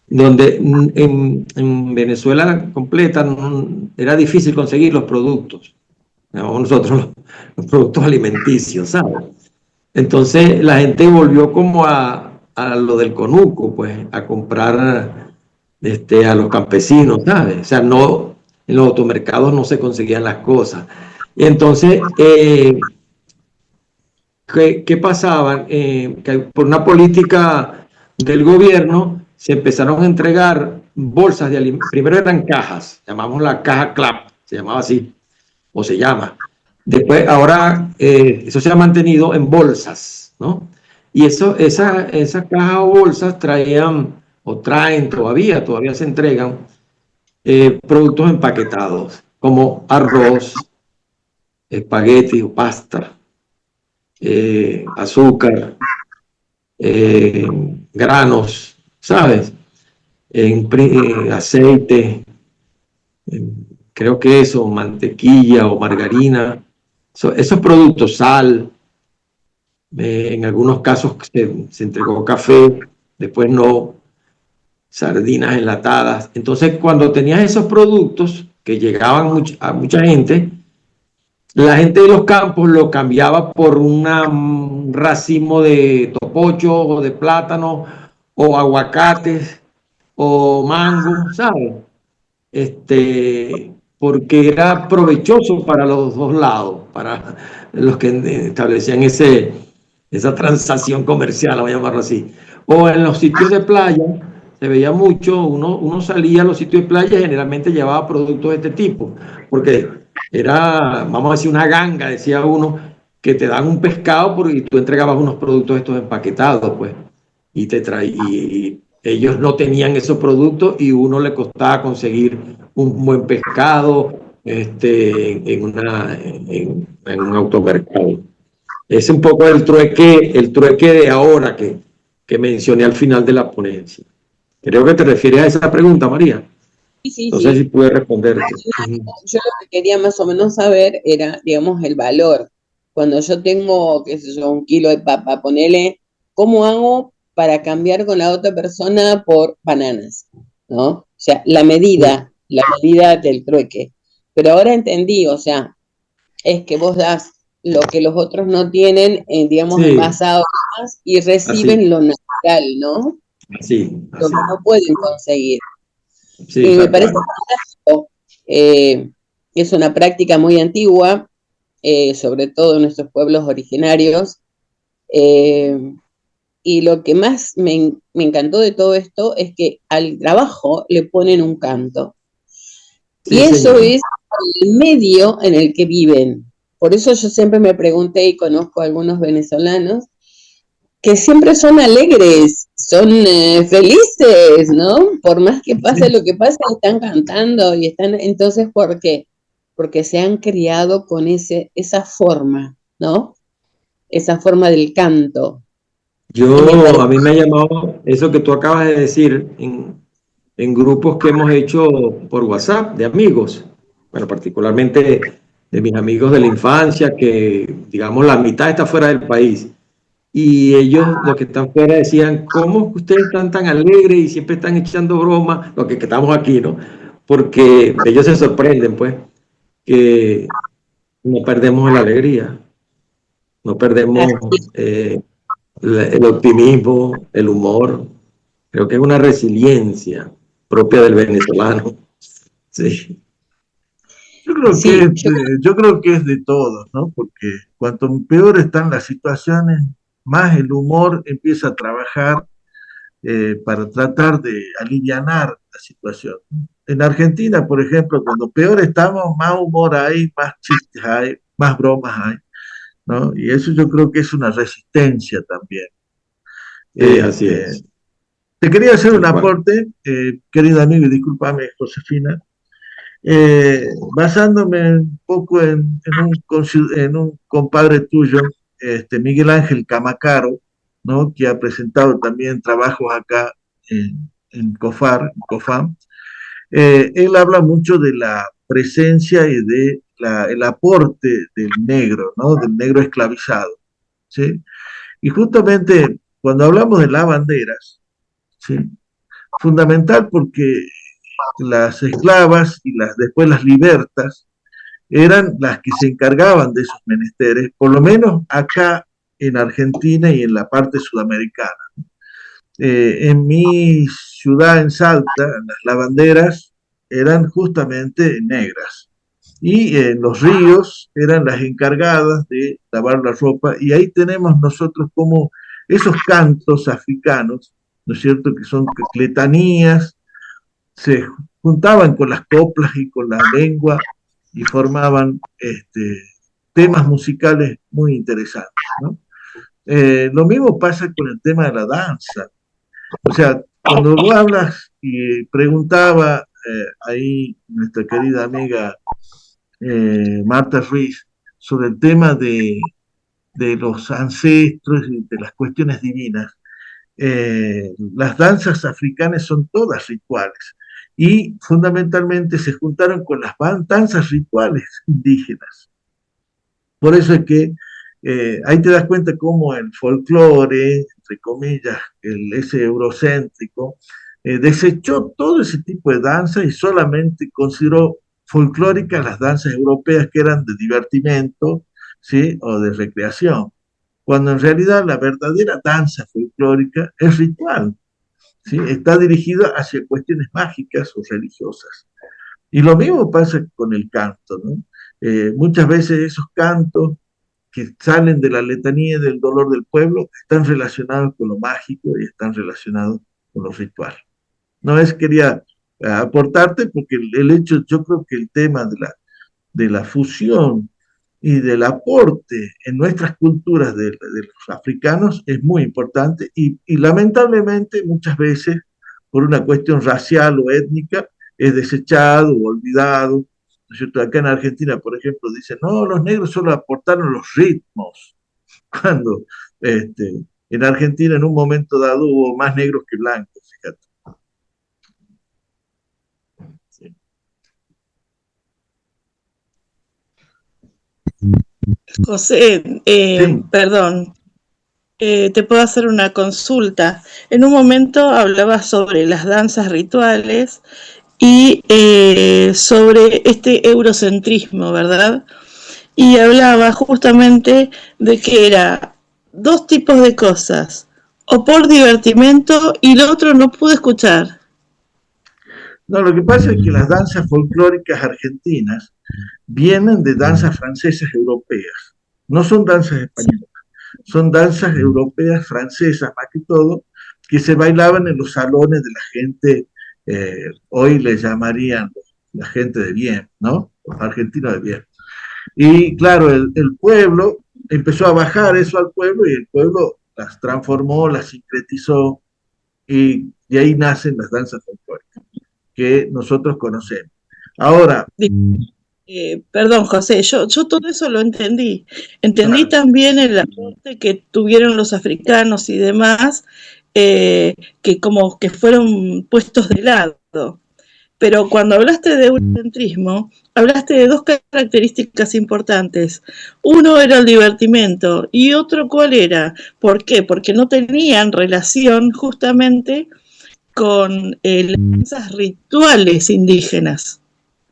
donde en Venezuela completa era difícil conseguir los productos, nosotros los productos alimenticios, ¿sabes? Entonces la gente volvió como a lo del conuco, pues, a comprar a los campesinos, ¿sabes? O sea, no, en los automercados no se conseguían las cosas. Y entonces, ¿qué pasaba? Que por una política del gobierno se empezaron a entregar bolsas de alimentos. Primero eran cajas, llamamos la caja CLAP, se llamaba así, o se llama. Después, ahora, eso se ha mantenido en bolsas, ¿no? Y esas cajas o bolsas traían, o traen todavía se entregan productos empaquetados, como arroz, espagueti o pasta, azúcar, granos, ¿sabes? Aceite, creo que eso, mantequilla o margarina, esos productos, sal, en algunos casos se entregó café, después no, sardinas enlatadas. Entonces, cuando tenías esos productos que llegaban a mucha gente, la gente de los campos lo cambiaba por un racimo de topocho o de plátano o aguacates o mango, ¿sabes? Porque era provechoso para los dos lados, para los que establecían esa transacción comercial, vamos a llamarlo así. O en los sitios de playa, se veía mucho, uno salía a los sitios de playa y generalmente llevaba productos de este tipo, porque era, vamos a decir, una ganga, decía uno, que te dan un pescado y tú entregabas unos productos estos empaquetados, pues, y y ellos no tenían esos productos y uno le costaba conseguir un buen pescado en un automercado. Es un poco el trueque de ahora que mencioné al final de la ponencia. Creo que te refieres a esa pregunta, María.
Sí,
No sé si pude responderte.
Yo lo que quería más o menos saber era, digamos, el valor. Cuando yo tengo, qué sé yo, 1 kilo de papa, ponele, ¿cómo hago para cambiar con la otra persona por bananas? ¿No? O sea, la medida del trueque. Pero ahora entendí, o sea, es que vos das lo que los otros no tienen, digamos,
Sí,
envasado más y reciben
así,
lo natural, ¿no? Lo
así.
que no pueden conseguir.
Sí,
Y me
tal
parece
cual.
fantástico. Es una práctica muy antigua, sobre todo en nuestros pueblos originarios. eh, y lo que más me encantó de todo esto es que al trabajo le ponen un canto. Y
Sí,
eso
señor.
es el medio en el que viven. Por eso yo siempre me pregunté, y conozco a algunos venezolanos, que siempre son alegres, son felices, ¿no? Por más que pase
Sí.
lo que pase, están cantando y están, entonces, ¿por qué? Porque se han criado con esa forma, ¿no? Esa forma del canto. Y me
A
parece,
mí me ha llamado eso que tú acabas de decir en grupos que hemos hecho por WhatsApp de amigos, bueno, particularmente de mis amigos de la infancia, que digamos la mitad está fuera del país. Y ellos, los que están fuera, decían, ¿cómo ustedes están tan alegres y siempre están echando bromas? Los que estamos aquí, ¿no? Porque ellos se sorprenden, pues, que no perdemos la alegría, no perdemos el optimismo, el humor. Creo que es una resiliencia propia del venezolano. Sí,
sí,
Yo creo que es de todos, ¿no? Porque cuanto peor están las situaciones, más el humor empieza a trabajar para tratar de alivianar la situación. En Argentina, por ejemplo, cuando peor estamos, más humor hay, más chistes hay, más bromas hay, ¿no? Y eso yo creo que es una resistencia también.
sí, así
Este,
es,
te quería hacer un
tal cual.
aporte, querido amigo, y discúlpame, Josefina, basándome un poco en un compadre tuyo, Miguel Ángel Camacaro, ¿no? Que ha presentado también trabajos acá en COFAM. Él habla mucho de la presencia y de el aporte del negro, ¿no? Del negro esclavizado, ¿sí? Y justamente cuando hablamos de lavanderas, ¿sí? Fundamental porque las esclavas y después las libertas eran las que se encargaban de esos menesteres, por lo menos acá en Argentina y en la parte sudamericana. En mi ciudad, en Salta, las lavanderas eran justamente negras. Y en los ríos eran las encargadas de lavar la ropa. Y ahí tenemos nosotros como esos cantos africanos, ¿no es cierto?, que son letanías, se juntaban con las coplas y con la lengua y formaban temas musicales muy interesantes, ¿no? Lo mismo pasa con el tema de la danza. O sea, cuando vos hablas y preguntaba ahí nuestra querida amiga Marta Ruiz sobre el tema de los ancestros y de las cuestiones divinas, las danzas africanas son todas rituales y fundamentalmente se juntaron con las danzas rituales indígenas. Por eso es que ahí te das cuenta cómo el folclore, entre comillas, ese eurocéntrico, desechó todo ese tipo de danza y solamente consideró folclóricas las danzas europeas que eran de divertimento, ¿sí?, o de recreación, cuando en realidad la verdadera danza folclórica es ritual, ¿sí? Está dirigida hacia cuestiones mágicas o religiosas. Y lo mismo pasa con el canto, ¿no? Muchas veces esos cantos que salen de la letanía del dolor del pueblo están relacionados con lo mágico y están relacionados con lo ritual. No es quería aportarte porque el hecho, yo creo que el tema de la fusión y del aporte en nuestras culturas de los africanos es muy importante y lamentablemente muchas veces por una cuestión racial o étnica es desechado o olvidado. ¿No es cierto? Acá en Argentina, por ejemplo, dicen, no, los negros solo aportaron los ritmos, cuando en Argentina en un momento dado hubo más negros que blancos, fíjate. Sí.
José,
Sí.
perdón, te puedo hacer una consulta. En un momento hablabas sobre las danzas rituales y sobre este eurocentrismo, ¿verdad? Y hablaba justamente de que era dos tipos de cosas, o por divertimento y lo otro no pude escuchar.
No, lo que pasa es que las danzas folclóricas argentinas vienen de danzas francesas europeas, no son danzas españolas, son danzas europeas, francesas más que todo, que se bailaban en los salones de la gente, hoy le llamarían la gente de bien, ¿no? Los argentinos de bien. Y claro, el pueblo empezó a bajar eso al pueblo y el pueblo las transformó, las sincretizó y ahí nacen las danzas folclóricas que nosotros conocemos. Ahora,
Perdón, José, yo todo eso lo entendí. Entendí
claro,
también el aporte que tuvieron los africanos y demás, que como que fueron puestos de lado. Pero cuando hablaste de eurocentrismo, hablaste de dos características importantes. Uno era el divertimento y otro, ¿cuál era? ¿Por qué? Porque no tenían relación justamente con las danzas rituales indígenas,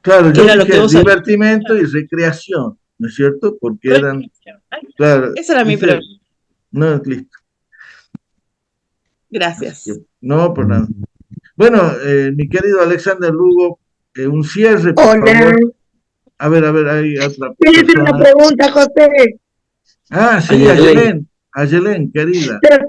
claro,
que
yo
era lo que
dije
vos habías
divertimento y recreación, ¿no es cierto? Porque eran, claro,
Esa era mi
dice,
pregunta.
no, listo. Así que,
Gracias.
no, por nada. Bueno, mi querido Alexander Lugo, un cierre, por
Hola.
favor. A ver, hay otra
Tienes una
persona.
pregunta, José.
Ah, sí,
Ayelen,
Ayelen, querida.
Pero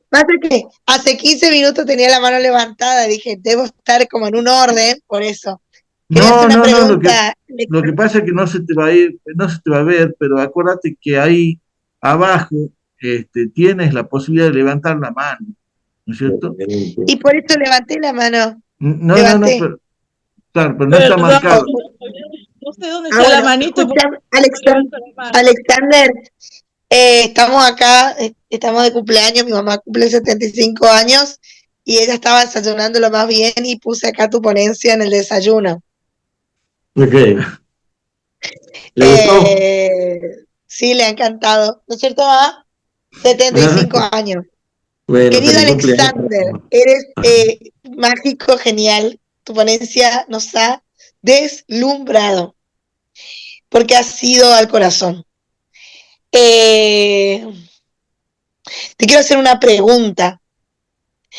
pasa que hace 15 minutos tenía la mano levantada. Dije, debo estar como en un orden, por eso. Quería hacer una
No,
pregunta.
lo que pasa es que no se te va a ir, no se te va a ver, pero acuérdate que ahí abajo tienes la posibilidad de levantar la mano, ¿no es cierto?
Y por eso levanté la mano.
No,
Levanté.
pero, claro, pero no está
Perdón,
marcado.
no sé dónde
Ah,
está la
bueno,
manito porque
escuchame,
no levanto la mano.
Alexander, estamos acá, estamos de cumpleaños, mi mamá cumple 75 años y ella estaba desayunando lo más bien y puse acá tu ponencia en el desayuno.
ok. ¿Le gustó?
Sí, le ha encantado, ¿no es cierto, mamá? 75 años.
Bueno,
Querido
feliz cumpleaños.
Alexander, eres mágico, genial. Tu ponencia nos ha deslumbrado porque has ido al corazón. Te quiero hacer una pregunta.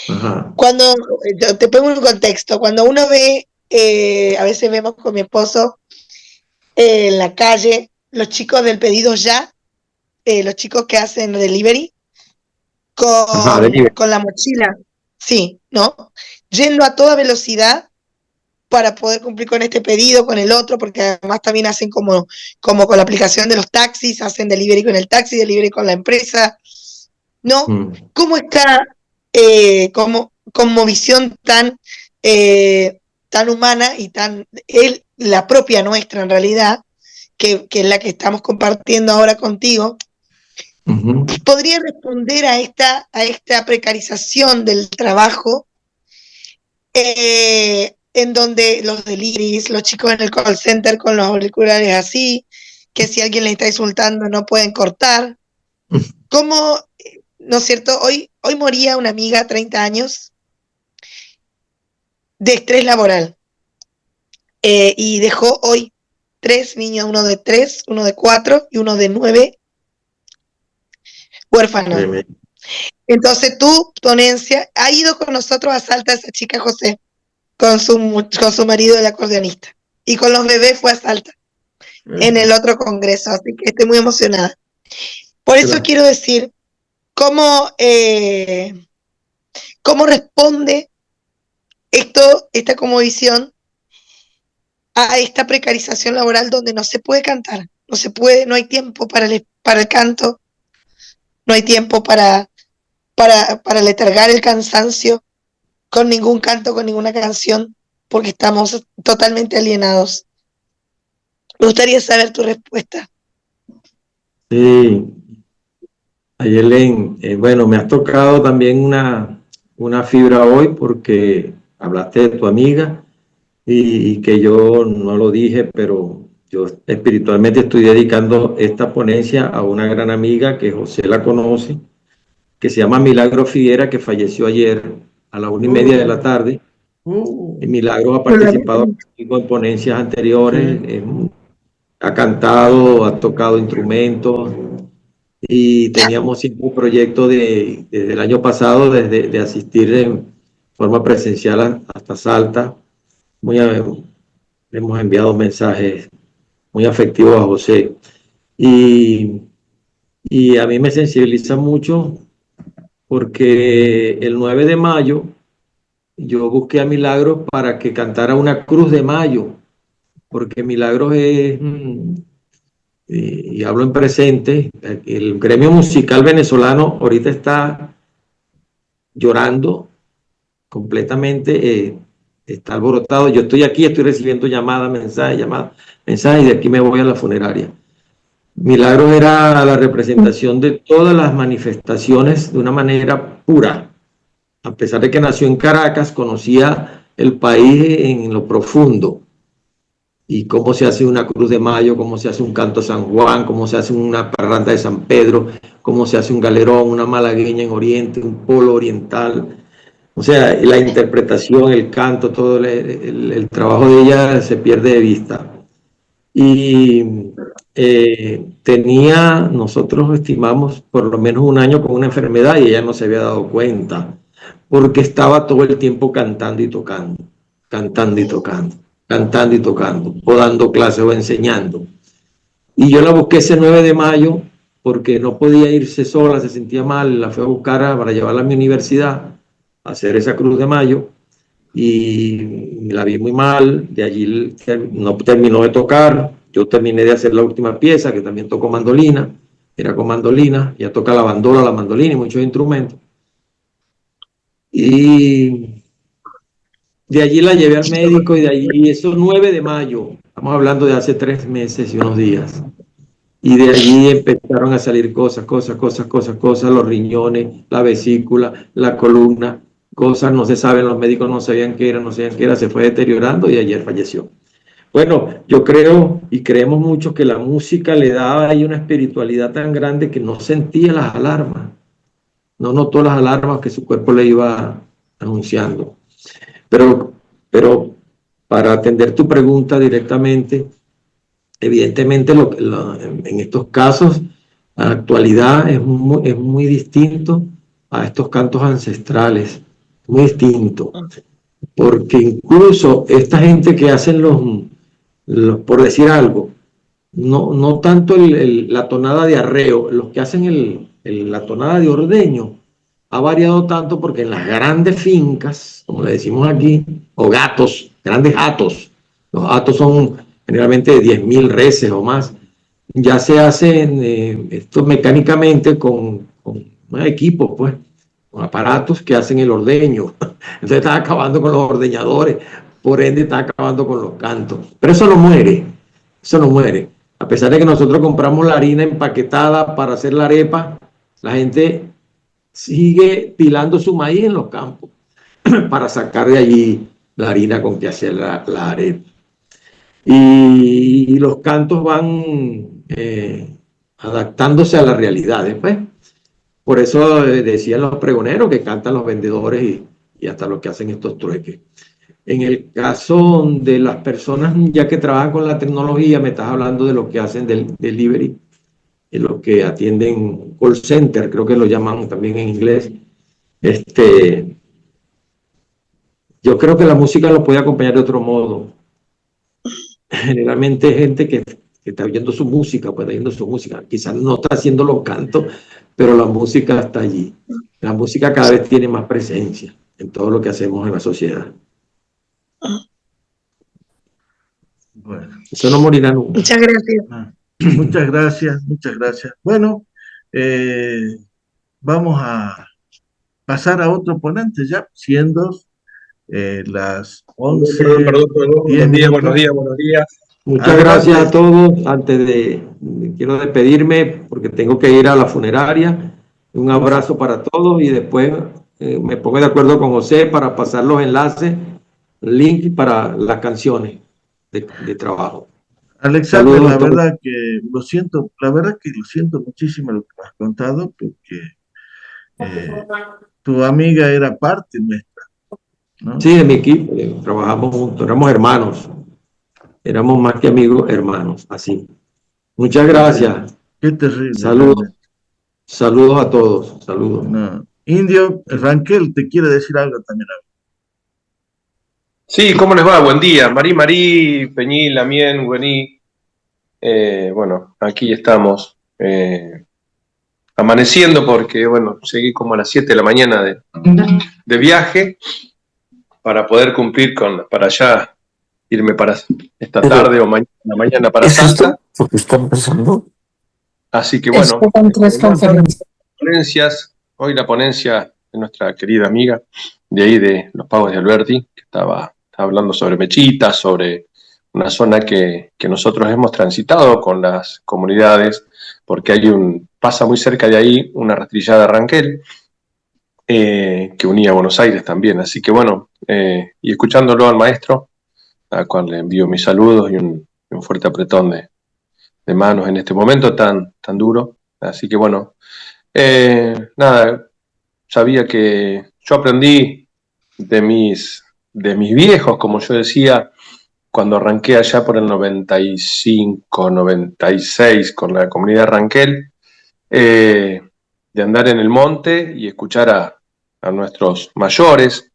Ajá.
Cuando yo te pongo un contexto, cuando uno ve, a veces vemos con mi esposo en la calle los chicos del pedido ya, los chicos que hacen delivery
Ajá, de
con la mochila, sí, ¿no? Yendo a toda velocidad para poder cumplir con este pedido, con el otro, porque además también hacen como con la aplicación de los taxis, hacen delivery con el taxi, delivery con la empresa, ¿no? ¿Cómo está como visión tan, tan humana y tan, la propia nuestra en realidad, que es la que estamos compartiendo ahora contigo? ¿Podría responder a esta precarización del trabajo en donde los deliveries, los chicos en el call center con los auriculares así, que si alguien les está insultando no pueden cortar? ¿Cómo, no es cierto? Hoy moría una amiga, 30 años, de estrés laboral, y dejó hoy 3 niños, uno de 3, uno de 4 y uno de 9, huérfanos. Entonces tu ponencia ha ido con nosotros a Salta esa chica José, con su marido el acordeonista, y con los bebés fue a Salta en el otro congreso, así que estoy muy emocionada. Por eso quiero decir cómo responde esta como visión a esta precarización laboral donde no se puede cantar, no hay tiempo para el canto, no hay tiempo para letargar el cansancio con ningún canto, con ninguna canción, porque estamos totalmente alienados. Me gustaría saber tu respuesta.
Sí, Ayelen, bueno, me has tocado también una fibra hoy porque hablaste de tu amiga y que yo no lo dije, pero yo espiritualmente estoy dedicando esta ponencia a una gran amiga que José la conoce, que se llama Milagro Figuera, que falleció ayer a la 1:30 de la tarde. Milagro ha participado conmigo en ponencias anteriores, ha cantado, ha tocado instrumentos y teníamos siempre un proyecto desde el año pasado de asistir en forma presencial hasta Salta. Hemos enviado mensajes muy afectivos a José y a mí me sensibiliza mucho porque el 9 de mayo yo busqué a Milagros para que cantara una Cruz de Mayo, porque Milagros es, y hablo en presente, el gremio musical venezolano ahorita está llorando completamente, está alborotado. Yo estoy aquí, estoy recibiendo llamadas, mensajes, y de aquí me voy a la funeraria. Milagros era la representación de todas las manifestaciones de una manera pura. A pesar de que nació en Caracas, conocía el país en lo profundo. Y cómo se hace una Cruz de Mayo, cómo se hace un canto San Juan, cómo se hace una parranda de San Pedro, cómo se hace un galerón, una malagueña en Oriente, un polo oriental. O sea, la interpretación, el canto, todo el trabajo de ella se pierde de vista. Y nosotros estimamos por lo menos un año con una enfermedad y ella no se había dado cuenta, porque estaba todo el tiempo cantando y tocando, cantando y tocando, cantando y tocando, o dando clases o enseñando. Y yo la busqué ese 9 de mayo porque no podía irse sola, se sentía mal, la fui a buscar para llevarla a mi universidad a hacer esa Cruz de Mayo y la vi muy mal. De allí no terminó de tocar. Yo terminé de hacer la última pieza, que también tocó mandolina, era con mandolina, ya toca la bandola, la mandolina y muchos instrumentos. Y de allí la llevé al médico y de allí, eso 9 de mayo, estamos hablando de hace 3 meses y unos días. Y de allí empezaron a salir cosas, los riñones, la vesícula, la columna, cosas no se saben, los médicos no sabían qué era, se fue deteriorando y ayer falleció. Bueno, yo creo y creemos mucho que la música le daba ahí una espiritualidad tan grande que no sentía las alarmas. no notó las alarmas que su cuerpo le iba anunciando. Pero para atender tu pregunta directamente, evidentemente en estos casos, la actualidad es muy distinto a estos cantos ancestrales, muy distinto, porque incluso esta gente que hacen por decir algo, no tanto la tonada de arreo, los que hacen la tonada de ordeño ha variado tanto porque en las grandes fincas, como le decimos aquí, o gatos, grandes hatos, los hatos son generalmente de 10.000 reses o más, ya se hacen esto mecánicamente con equipos, pues, con aparatos que hacen el ordeño. Entonces está acabando con los ordeñadores, por ende está acabando con los cantos. Pero eso no muere, eso no muere. A pesar de que nosotros compramos la harina empaquetada para hacer la arepa, la gente sigue pilando su maíz en los campos para sacar de allí la harina con que hacer la arepa. Y los cantos van adaptándose a la realidad después. Por eso decían los pregoneros que cantan los vendedores y hasta los que hacen estos trueques. En el caso de las personas ya que trabajan con la tecnología, me estás hablando de lo que hacen del delivery, de los que atienden call center, creo que lo llaman también en inglés. Yo creo que la música lo puede acompañar de otro modo. Generalmente gente que está oyendo su música, pues está oyendo su música. Quizás no está haciendo los cantos, pero la música está allí. La música cada vez tiene más presencia en todo lo que hacemos en la sociedad.
Bueno.
Eso no morirá nunca.
Muchas gracias.
Muchas gracias, muchas gracias. Bueno, vamos a pasar a otro ponente ya, siendo las 11.
Perdón. Buenos días.
Muchas gracias a todos. Quiero despedirme porque tengo que ir a la funeraria. Un abrazo para todos y después me pongo de acuerdo con José para pasar los enlaces, link para las canciones de trabajo.
Alexander, la verdad que lo siento muchísimo lo que me has contado, porque tu amiga era parte nuestra, ¿no?
Sí, de mi equipo, trabajamos juntos, éramos hermanos, éramos más que amigos, hermanos, así. Muchas gracias.
Qué terrible.
Saludos a todos, saludos.
No. Indio, Ranquel te quiere decir algo también.
Sí, ¿cómo les va? Buen día. Marí, Peñí, Lamien, Güení. Bueno, aquí estamos amaneciendo porque, bueno, seguí como a las 7 de la mañana de viaje para poder cumplir para allá, irme para esta tarde o mañana para Salta.
Porque está empezando.
Así que bueno, ponencias. Hoy la ponencia de nuestra querida amiga de ahí de Los Pagos de Alberti, que estaba hablando sobre Mechitas, sobre una zona que nosotros hemos transitado con las comunidades, porque pasa muy cerca de ahí una rastrillada de Ranquel, que unía a Buenos Aires también. Así que bueno, y escuchándolo al maestro, al cual le envío mis saludos y un fuerte apretón de manos en este momento tan duro. Así que bueno, nada, sabía que yo aprendí de mis viejos, como yo decía, cuando arranqué allá por el 95, 96 con la comunidad Ranquel, de andar en el monte y escuchar a nuestros mayores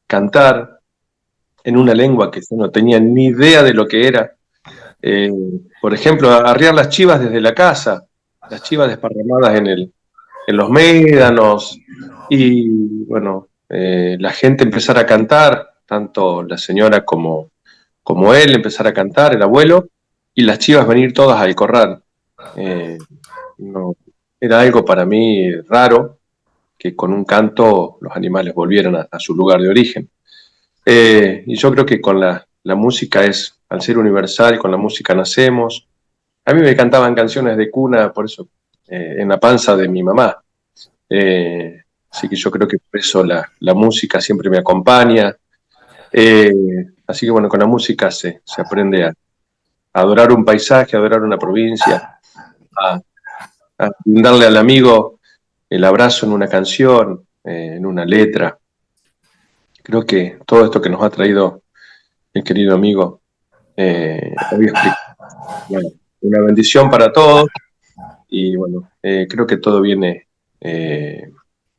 cantar en una lengua que yo no tenía ni idea de lo que era. Por ejemplo, arriar las chivas desde la casa, las chivas desparramadas en los médanos, y bueno, la gente empezar a cantar, tanto la señora como él empezar a cantar, el abuelo, y las chivas venir todas al corral. No, era algo para mí raro que con un canto los animales volvieran a su lugar de origen. Y yo creo que con la música al ser universal, con la música nacemos. A mí me cantaban canciones de cuna, por eso, en la panza de mi mamá. Así que yo creo que por eso la música siempre me acompaña. Así que bueno, con la música se aprende a adorar un paisaje, a adorar una provincia, a brindarle al amigo el abrazo en una canción, en una letra. Creo que todo esto que nos ha traído el querido amigo hoy explica. Bueno, una bendición para todos y bueno, creo que todo viene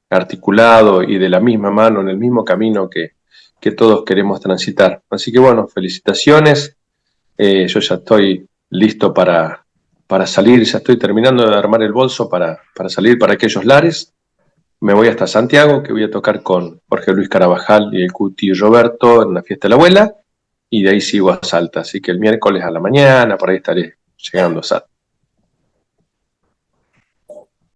articulado y de la misma mano, en el mismo camino que todos queremos transitar. Así que bueno, felicitaciones. Yo ya estoy listo para salir, ya estoy terminando de armar el bolso para salir para aquellos lares. Me voy hasta Santiago, que voy a tocar con Jorge Luis Carabajal y el Cuti Roberto en la fiesta de la abuela, y de ahí sigo a Salta. Así que el miércoles a la mañana, por ahí estaré llegando a Salta.